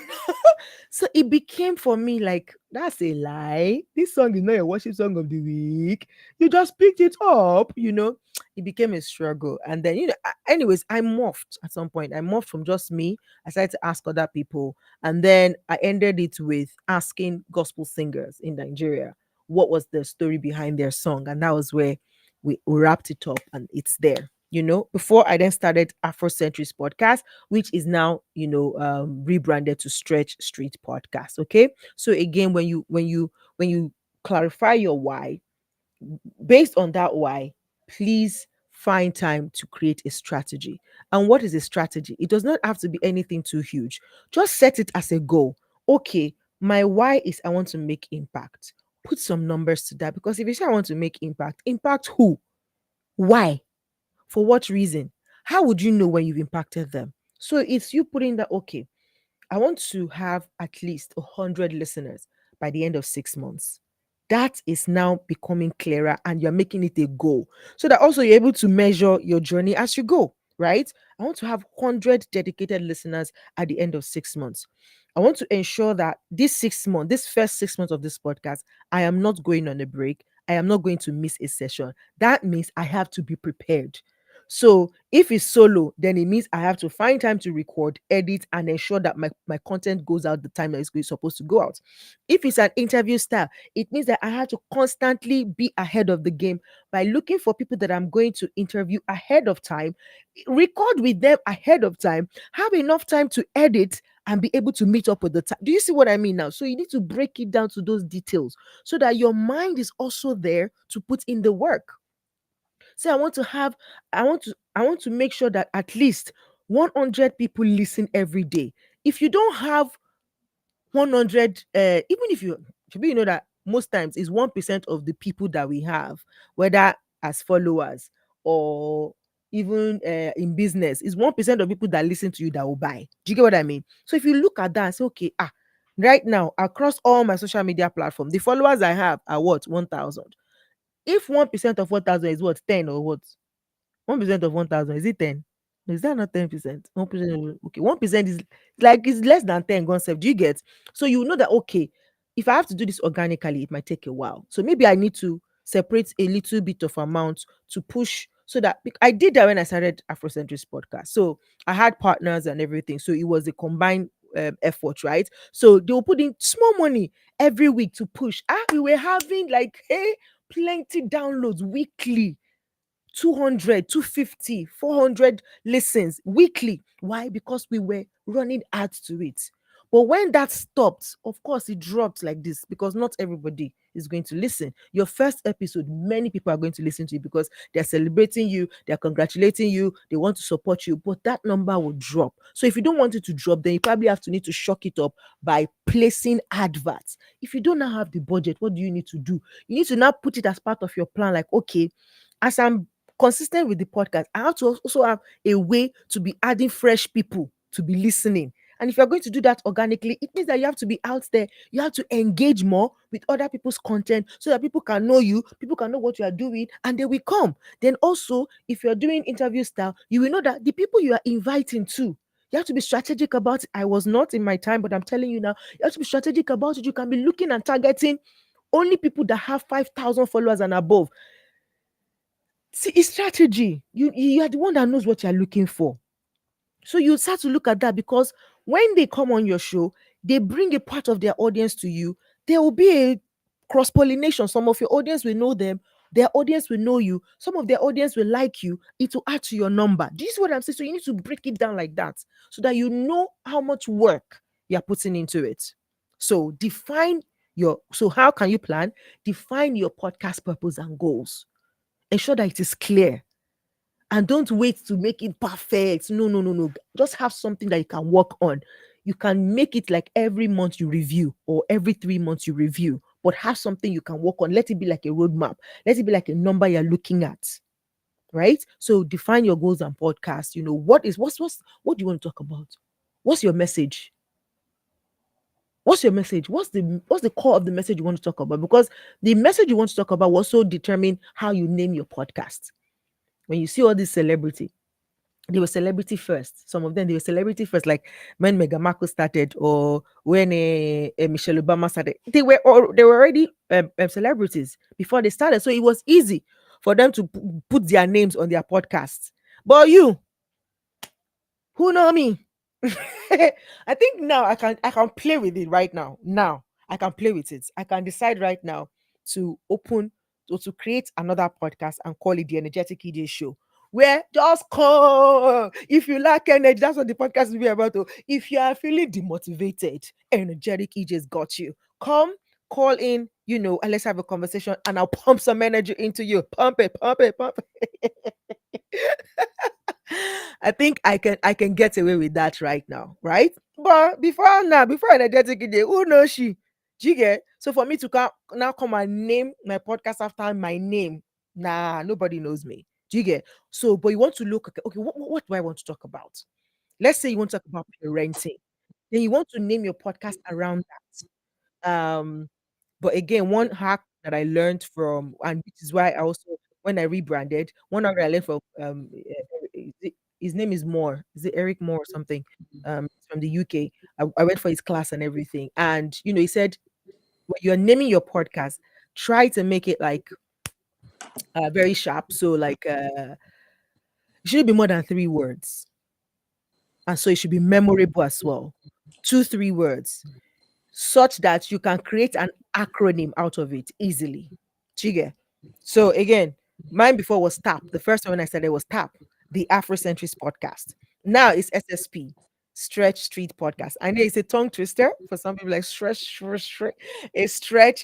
So it became for me like, that's a lie. This song is not a worship song of the week. You just picked it up. It became a struggle. And then, anyways, I morphed at some point. I morphed from just me. I started to ask other people. And then I ended it with asking gospel singers in Nigeria what was the story behind their song. And that was where we wrapped it up and it's there. Before I then started Afrocentrics podcast, which is now rebranded to Stretch Street Podcast. Okay, so again, when you clarify your why, based on that why, please find time to create a strategy. And what is a strategy? It does not have to be anything too huge. Just set it as a goal. Okay, my why is I want to make impact. Put some numbers to that, because if you say I want to make impact who? Why? For what reason? How would you know when you've impacted them? So it's you putting that, okay, I want to have at least 100 listeners by the end of 6 months. That is now becoming clearer and you're making it a goal so that also you're able to measure your journey as you go, right? I want to have 100 dedicated listeners at the end of 6 months. I want to ensure that this first 6 months of this podcast, I am not going on a break. I am not going to miss a session. That means I have to be prepared. So if it's solo, then it means I have to find time to record, edit, and ensure that my content goes out the time that it's supposed to go out. If it's an interview style, it means that I have to constantly be ahead of the game by looking for people that I'm going to interview ahead of time, record with them ahead of time, have enough time to edit and be able to meet up with the time. Do you see what I mean now? So you need to break it down to those details so that your mind is also there to put in the work. Say I want to make sure that at least 100 people listen every day. If you don't have 100, even if you know that most times is 1% of the people that we have, whether as followers or even in business, is 1% of people that listen to you that will buy. Do you get what I mean? So if you look at that and say, okay, right now across all my social media platforms, the followers I have are what? 1,000. If 1% of 1,000 is what? 10 or what? 1% of 1,000, is it 10? No, is that not 10%? 1%, okay, 1% is like it's less than 10 concept. Do you get? So you know that, okay, if I have to do this organically, it might take a while. So maybe I need to separate a little bit of amount to push so that I did that when I started Afrocentrics podcast. So I had partners and everything. So it was a combined effort, right? So they will put in small money every week to push. We were having like, hey, plenty downloads weekly. 200, 250, 400 listens weekly. Why? Because we were running ads to it. But when that stopped, of course, it dropped like this because not everybody is going to listen. Your first episode, many people are going to listen to you because they're celebrating you, they're congratulating you, they want to support you, but that number will drop. So if you don't want it to drop, then you probably have to need to shock it up by placing adverts. If you don't now have the budget, what do you need to do? You need to now put it as part of your plan, like, okay, as I'm consistent with the podcast, I have to also have a way to be adding fresh people to be listening. And if you're going to do that organically, it means that you have to be out there. You have to engage more with other people's content so that people can know you, people can know what you are doing, and they will come. Then also, if you're doing interview style, you will know that the people you are inviting to, you have to be strategic about it. I was not in my time, but I'm telling you now, you have to be strategic about it. You can be looking and targeting only people that have 5,000 followers and above. See, it's strategy. You are the one that knows what you're looking for. So you start to look at that because when they come on your show, they bring a part of their audience to you. There will be a cross pollination. Some of your audience will know them, their audience will know you, some of their audience will like you. It will add to your number. Do you see what I'm saying? So you need to break it down like that so that you know how much work you're putting into it. So how can you plan? Define your podcast purpose and goals. Ensure that it is clear and don't wait to make it perfect. No, no, no, no. Just have something that you can work on. You can make it like every month you review or every 3 months you review, but have something you can work on. Let it be like a roadmap. Let it be like a number you're looking at. Right. So define your goals and podcast. You know, what do you want to talk about? What's your message? What's your message? What's the core of the message you want to talk about? Because the message you want to talk about will also determine how you name your podcast. When you see all these celebrity, they were celebrity first. Some of them they were celebrity first, like when Meghan Markle started or when Michelle Obama started. They were already celebrities before they started, so it was easy for them to put their names on their podcasts. But you, who know me? I think now I can play with it right now. Now I can play with it. I can decide right now to open or to create another podcast and call it the Energetic EJ Show. Where just call if you lack energy. That's what the podcast will be about. Oh. If you are feeling demotivated, Energetic EJ's got you. Come, call in, and let's have a conversation and I'll pump some energy into you. Pump it, pump it, pump it. I think I can get away with that right now, right? But before energetic day, who knows she? Do you get? So for me to come and name my podcast after my name, nah, nobody knows me. Do you get? So, but you want to look okay, what do I want to talk about? Let's say you want to talk about parenting. Then you want to name your podcast around that. But again, one hack that I learned from, and which is why I also, when I rebranded, one hack that I learned from, his name is Moore. Is it Eric Moore or something? He's from the UK. I went for his class and everything, and he said when you're naming your podcast, try to make it like very sharp. So like it should be more than 3 words, and so it should be memorable as well. 2, 3 words such that you can create an acronym out of it easily. Chige. So again, mine before was TAP. The first one when I said it was TAP, the Afrocentrist podcast. Now it's SSP, Stretch Street Podcast. I know it's a tongue twister for some people, like a Stretch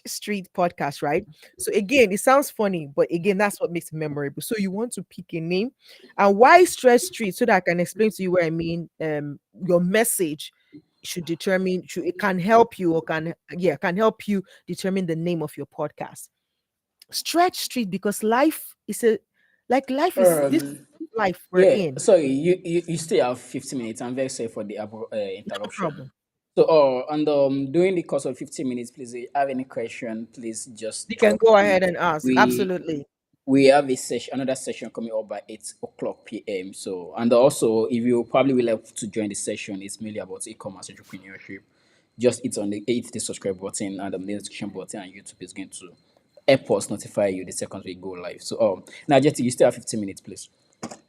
Street Podcast, right? So again, it sounds funny, but again, that's what makes it memorable. So you want to pick a name, and why Stretch Street? So that I can explain to you what I mean. Your message should determine should it can help you or can help you determine the name of your podcast. Stretch street because life is this Um, life we're yeah, in. sorry, you still have 15 minutes. I'm very sorry for the No interruption. problem. So, and during the course of 15 minutes, please, if you have any question, please just You can drop go in. ahead and ask. We Absolutely. we have another session coming up by 8 o'clock p.m. So, and also, if you probably will have to join the session, it's mainly about e-commerce entrepreneurship. Just hit the subscribe button and the notification button, and YouTube is going to airports notify you the second we go live. So now Jetty, you still have 15 minutes, please.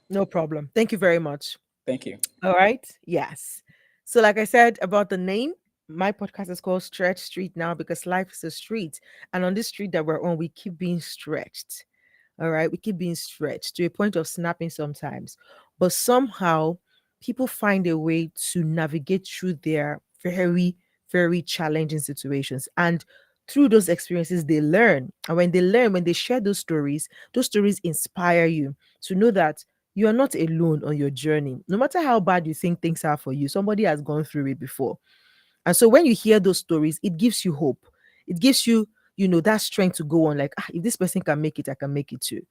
No problem. Thank you very much. Thank you. All right. Yes. So, like I said about the name, my podcast is called Stretch Street now because life is a street. And on this street that we're on, we keep being stretched. All right. We keep being stretched to a point of snapping sometimes. But somehow people find a way to navigate through their very, very challenging situations. And through those experiences, they learn. And when they learn, when they share those stories inspire you to know that you are not alone on your journey. No matter how bad you think things are for you, somebody has gone through it before. And so when you hear those stories, it gives you hope. It gives you, that strength to go on. Like, if this person can make it, I can make it too.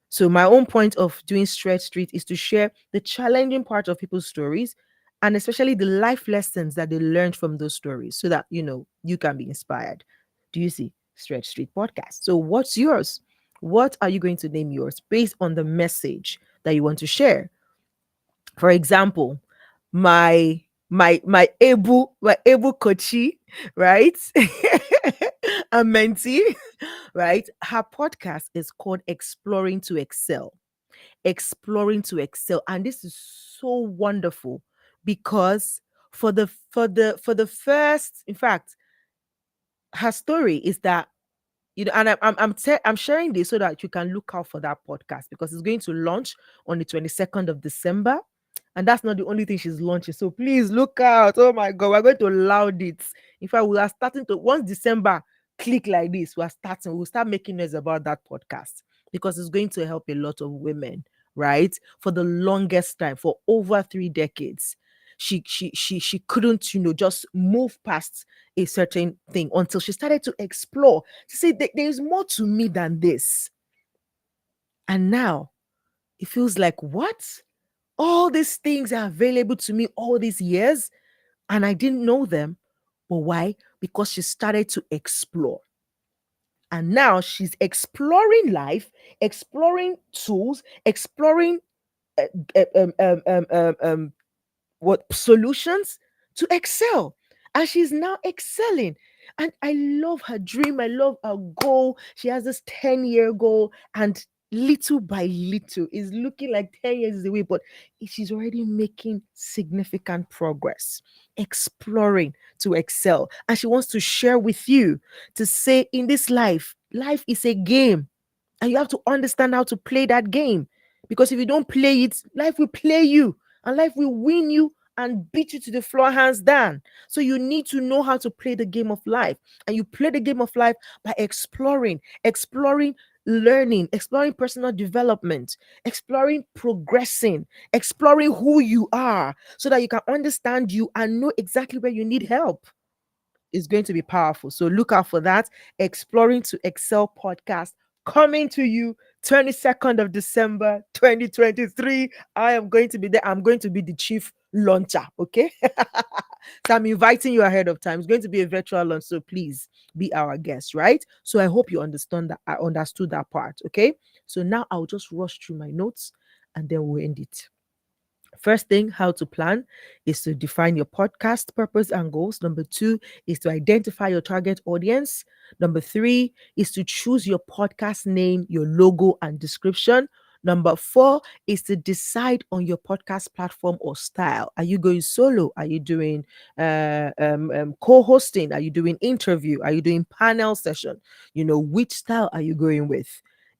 So my own point of doing Stretch Street is to share the challenging part of people's stories and especially the life lessons that they learned from those stories so that, you can be inspired. Do you see Stretch Street podcast? So what's yours? What are you going to name yours based on the message that you want to share? For example, my able coachee, right? A mentee, right? Her podcast is called Exploring to Excel. Exploring to Excel. And this is so wonderful because for the first, in fact, her story is that and I'm sharing this so that you can look out for that podcast because it's going to launch on the 22nd of December. And that's not the only thing she's launching. So please look out. Oh my God, we're going to loud it. In fact, we are starting to, once December click like this, we'll start making noise about that podcast because it's going to help a lot of women, right? For the longest time, for over 3 decades. She couldn't, just move past a certain thing until she started to explore to say there's more to me than this. And now it feels like, what? All these things are available to me all these years and I didn't know them. But why? Because she started to explore. And now she's exploring life, exploring tools, exploring uh, what solutions to excel. And she's now excelling. And I love her dream. I love her goal. She has this 10-year goal. And little by little is looking like 10 years is away, but she's already making significant progress, exploring to excel. And she wants to share with you to say, in this life is a game. And you have to understand how to play that game. Because if you don't play it, life will play you and life will win you and beat you to the floor hands down. So you need to know how to play the game of life. And you play the game of life by exploring learning, exploring personal development, exploring progressing, exploring who you are so that you can understand you and know exactly where you need help. Is going to be powerful. So look out for that. Exploring to Excel podcast coming to you 22nd of December 2023. I am going to be there. I'm going to be the chief launcher. Okay. So I'm inviting you ahead of time. It's going to be a virtual launch. So please be our guest, right? So I hope you understand that. I understood that part. Okay. So now I'll just rush through my notes and then we'll end it. First thing, how to plan is to define your podcast purpose and goals. Number two is to identify your target audience. Number three is to choose your podcast name, your logo, and description. Number four is to decide on your podcast platform or style. Are you going solo? Are you doing co-hosting? Are you doing interview? Are you doing panel session? Which style are you going with?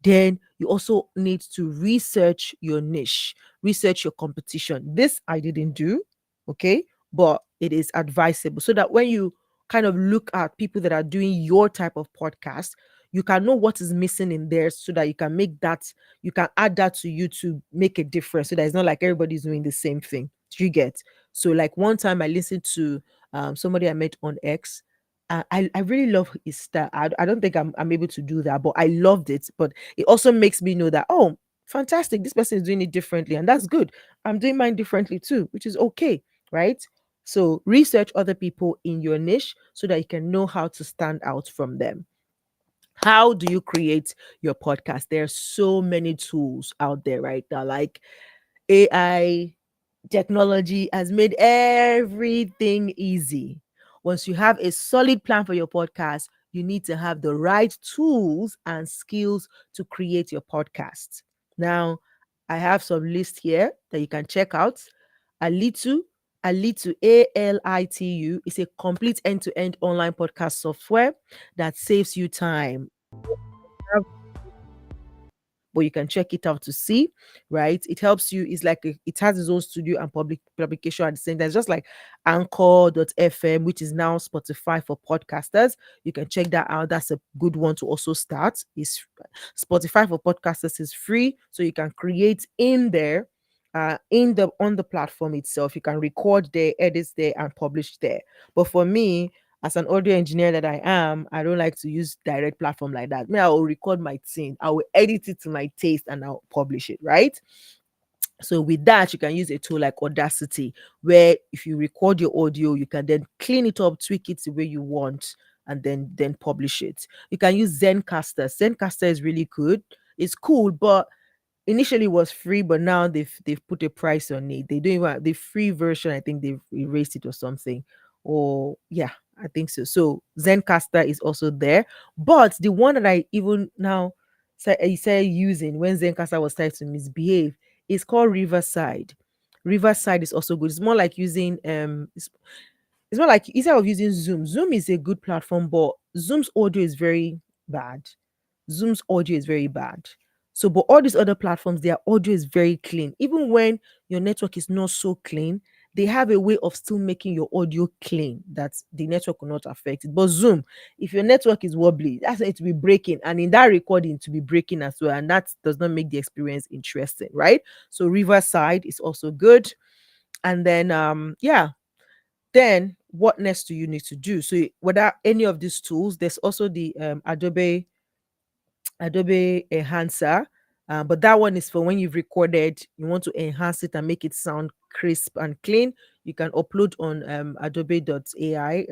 Then you also need to research your niche, research your competition. This I didn't do, okay, but it is advisable so that when you kind of look at people that are doing your type of podcast, you can know what is missing in there so that you can add that to you to make a difference so that it's not like everybody's doing the same thing. Do you get? So, like one time I listened to somebody I met on X. I really love his style. I don't think I'm able to do that, but I loved it. But it also makes me know that, oh, fantastic, this person is doing it differently, and that's good. I'm doing mine differently too, which is okay, right? So research other people in your niche so that you can know how to stand out from them. How do you create your podcast? There are so many tools out there right now, like AI. Technology has made everything easy. Once you have a solid plan for your podcast, you need to have the right tools and skills to create your podcast. Now, I have some list here that you can check out. Alitu, Alitu, Alitu is a complete end-to-end online podcast software that saves you time, but you can check it out to see, right? It helps you. It's like it has its own studio and publication at the same time. It's just like Anchor.fm, which is now Spotify for podcasters. You can check that out. That's a good one to also start. Is Spotify for podcasters is free, so you can create in there. In the on the platform itself, you can record there, edit there, and publish there. But for me, as an audio engineer that I am, I don't like to use direct platform like that. Me, I will record my thing, I will edit it to my taste, and I'll publish it, right? So with that, you can use a tool like Audacity, where if you record your audio, you can then clean it up, tweak it the way you want, and then publish it. You can use Zencaster. Zencaster is really good. It's cool, but initially was free, but now they've put a price on it. They don't even the free version. I think they've erased it or something. Or yeah, I think so. So Zencaster is also there, but the one that I even now say using when Zencaster was starting to misbehave is called Riverside. Riverside is also good. It's more like using it's not like instead of using Zoom. Zoom is a good platform, but Zoom's audio is very bad. Zoom's audio is very bad. So, but all these other platforms, their audio is very clean. Even when your network is not so clean, they have a way of still making your audio clean that the network will not affect it. But Zoom, if your network is wobbly, that's it to be breaking, and in that recording to be breaking as well, and that does not make the experience interesting, right? So Riverside is also good, and then yeah, then what next do you need to do? So without any of these tools, there's also the Adobe Enhancer. But that one is for when you've recorded, you want to enhance it and make it sound crisp and clean. You can upload on Adobe.ai. I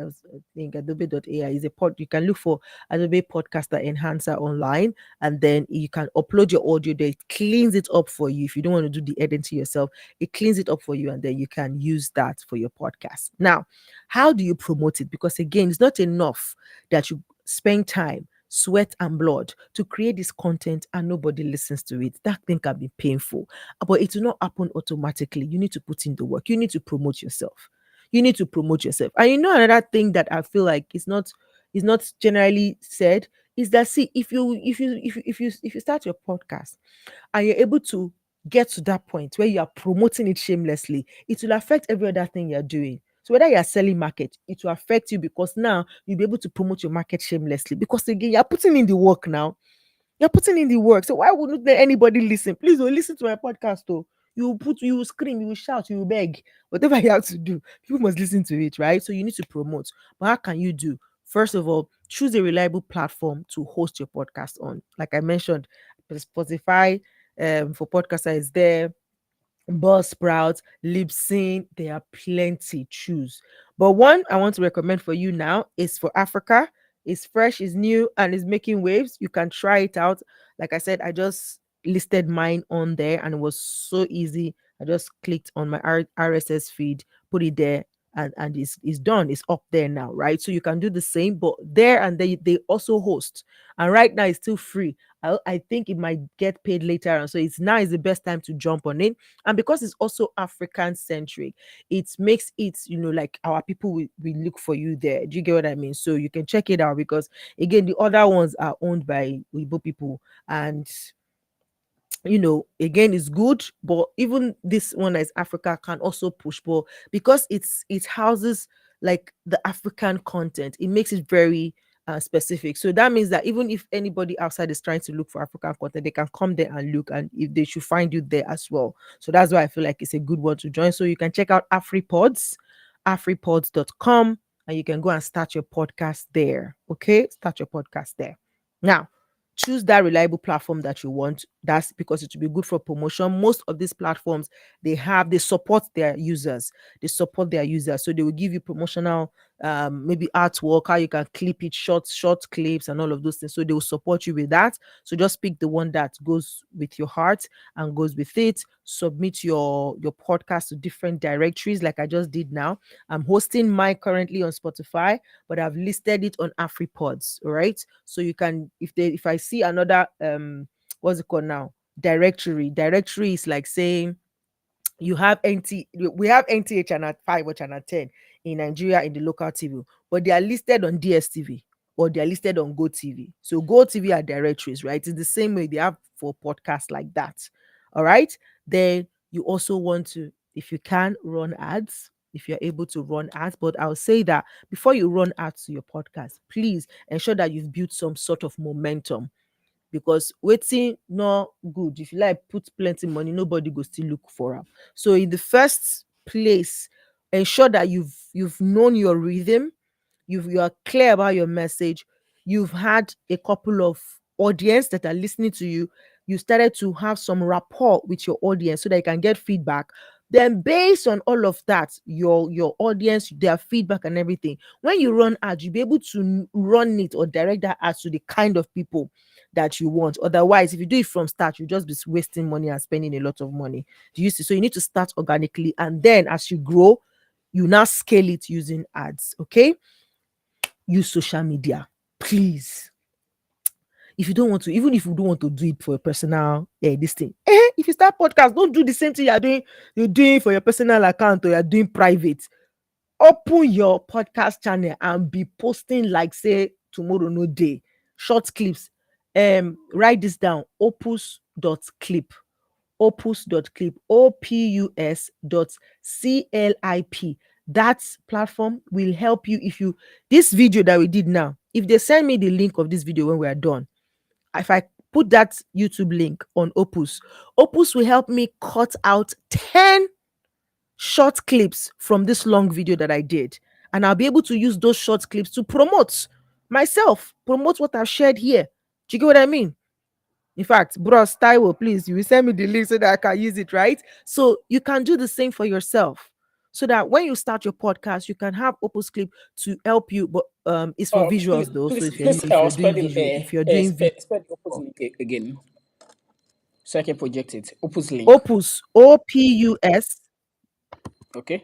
think Adobe.ai is a pod. You can look for Adobe Podcaster Enhancer online, and then you can upload your audio there. It cleans it up for you. If you don't want to do the editing yourself, it cleans it up for you, and then you can use that for your podcast. Now, how do you promote it? Because again, it's not enough that you spend time, sweat and blood to create this content and nobody listens to it. That thing can be painful, but it will not happen automatically. You need to put in the work. You need to promote yourself. You need to promote yourself. And you know another thing that I feel like is not generally said is that, see, if you start your podcast and you're able to get to that point where you are promoting it shamelessly, it will affect every other thing you're doing. So whether you're selling market, it will affect you because now you'll be able to promote your market shamelessly because again, you're putting in the work now. You're putting in the work. So why wouldn't there anybody listen? Please don't listen to my podcast though. You will scream, you will shout, you will beg. Whatever you have to do, people must listen to it, right? So you need to promote. But how can you do? First of all, choose a reliable platform to host your podcast on. Like I mentioned, Spotify for podcaster is there. Buzzsprout, Libsyn, there are plenty. Choose. But one I want to recommend for you now is for Africa. It's fresh, it's new, and it's making waves. You can try it out. Like I said, I just listed mine on there and it was so easy. I just clicked on my RSS feed, put it there, and it's done. It's up there now, right? So you can do the same, but there and they also host. And right now it's still free. I think it might get paid later on. So it's now is the best time to jump on it, and because it's also African centric, it makes it, like our people will look for you there. Do you get what I mean? So you can check it out because again, the other ones are owned by Igbo people, and again, it's good, but even this one as Africa can also push, but because it houses like the African content, it makes it very specific. So that means that even if anybody outside is trying to look for African content, they can come there and look, and if they should find you there as well. So that's why I feel like it's a good one to join. So you can check out afripods.com, and you can go and start your podcast there. Okay, start your podcast there. Now, choose that reliable platform that you want. That's because it will be good for promotion. Most of these platforms, they support their users. So they will give you promotional maybe artwork, how you can clip it, short clips and all of those things. So they will support you with that. So just pick the one that goes with your heart and goes with it. Submit your podcast to different directories like I just did now. I'm hosting mine currently on Spotify, but I've listed it on AfriPods. All right. So you can, if I see another what's it called now? Directory is like saying you have we have NTA channel 5 or channel 10 in Nigeria in the local TV, but they are listed on DSTV or they are listed on GoTV. So GoTV are directories, right? It's the same way they have for podcasts like that. All right. Then you also want to, if you can, run ads. If you're able to run ads, but I'll say that before you run ads to your podcast, please ensure that you've built some sort of momentum, because waiting not good. If you like put plenty money, nobody go still look for am. So in the first place, ensure that you've known your rhythm, you are clear about your message, you've had a couple of audience that are listening to you, you started to have some rapport with your audience so that you can get feedback. Then based on all of that, your audience, their feedback and everything, when you run ads, you'll be able to run it or direct that ads to the kind of people that you want. Otherwise, if you do it from start, you just be wasting money and spending a lot of money. Do you see? So you need to start organically, and then as you grow, you now scale it using ads. Okay, use social media, please. If you don't want to, even if you don't want to do it for your personal this thing, if you start podcast, don't do the same thing you're doing for your personal account or you're doing private. Open your podcast channel and be posting like say tomorrow no day, short clips. Write this down: opus.clip, opus.clip, opus.clip. That platform will help you. If you, this video that we did now, if they send me the link of this video when we are done, if I put that YouTube link on Opus, Opus will help me cut out 10 short clips from this long video that I did. And I'll be able to use those short clips to promote myself, promote what I've shared here. Do you get what I mean? In fact, bros, Taiwo, please, you will send me the link so that I can use it, right? So you can do the same for yourself. So that when you start your podcast, you can have Opus Clip to help you. But it's for Please, visuals though. So please, if please, doing visual, if you're doing video, spell the opposite link again, so I can project it. Opposite link. Opus, OPUS, Okay.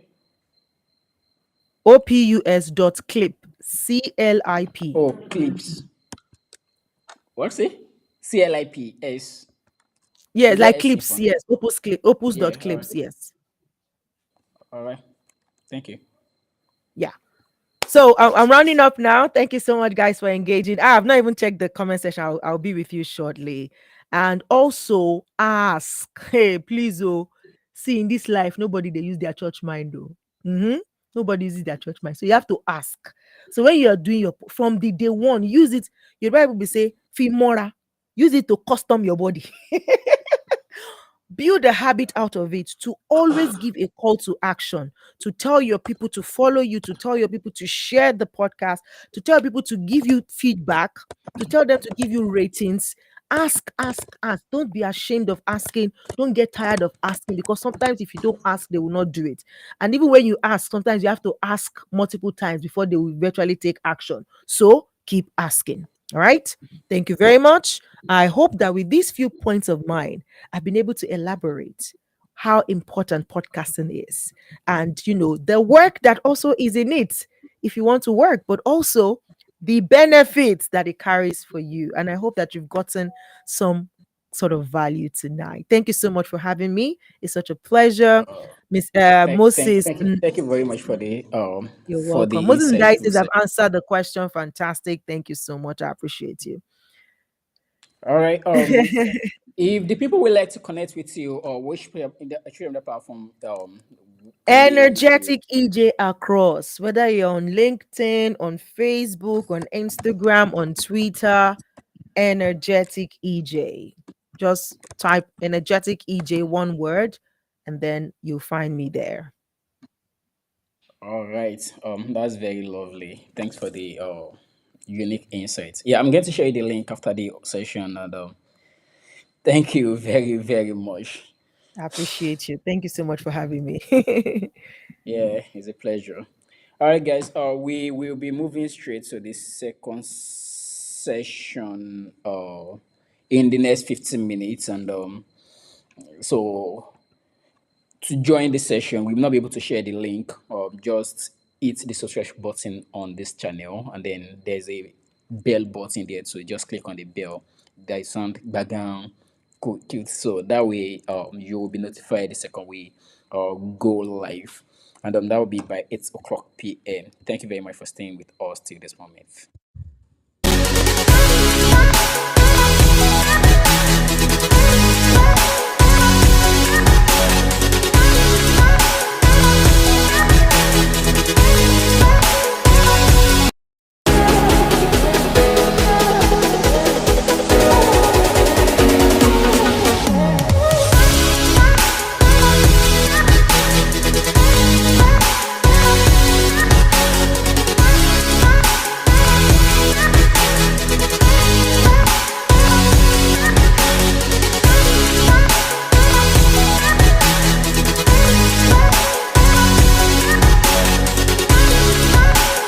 OPUS.clip, CLIP. Oh, clips. What's it? CLIPS. Yes, Is there like S in clips, front? yes. Opus clip, Yeah. All right. opus.clips, yes. All right. Thank you. Yeah. So I'm rounding up now. Thank you so much, guys, for engaging. I've not even checked the comment section. I'll be with you shortly. And also ask, hey, please, oh, see, in this life, nobody they use their church mind, though. Nobody uses their church mind. So you have to ask. So when you're doing your from the day one, use it. Your Bible will say, Fimora, use it to custom your body. Build a habit out of it to always give a call to action, to tell your people to follow you, to tell your people to share the podcast, to tell people to give you feedback, to tell them to give you ratings. Ask, ask, ask. Don't be ashamed of asking. Don't get tired of asking, because sometimes if you don't ask, they will not do it. And even when you ask, sometimes you have to ask multiple times before they will virtually take action. So keep asking. All right. Thank you very much. I hope that with these few points of mine, I've been able to elaborate how important podcasting is, and the work that also is in it if you want to work, but also the benefits that it carries for you. And I hope that you've gotten some sort of value tonight. Thank you so much for having me. It's such a pleasure. Miss Moses, Thank you very much you're for welcome. the Moses Ndiaye insightful says I've session. answered the question. Fantastic. Thank you so much. I appreciate you. All right. If the people would like to connect with you or which in the actually on the platform, can they reach you? Energetic EJ across, whether you're on LinkedIn, on Facebook, on Instagram, on Twitter, energetic EJ. Just type energetic EJ, one word, and then you'll find me there. All right. That's very lovely. Thanks for the unique insights. Yeah, I'm going to share you the link after the session, and thank you very, very much. I appreciate you. Thank you so much for having me. Yeah, it's a pleasure. All right, guys. We will be moving straight to the second session. In the next 15 minutes, and so to join the session, we will not be able to share the link. Just hit the subscribe button on this channel, and then there's a bell button there. So just click on the bell. There is sound background cute, so that way you will be notified the second we go live, and that will be by 8 o'clock p.m. Thank you very much for staying with us till this moment.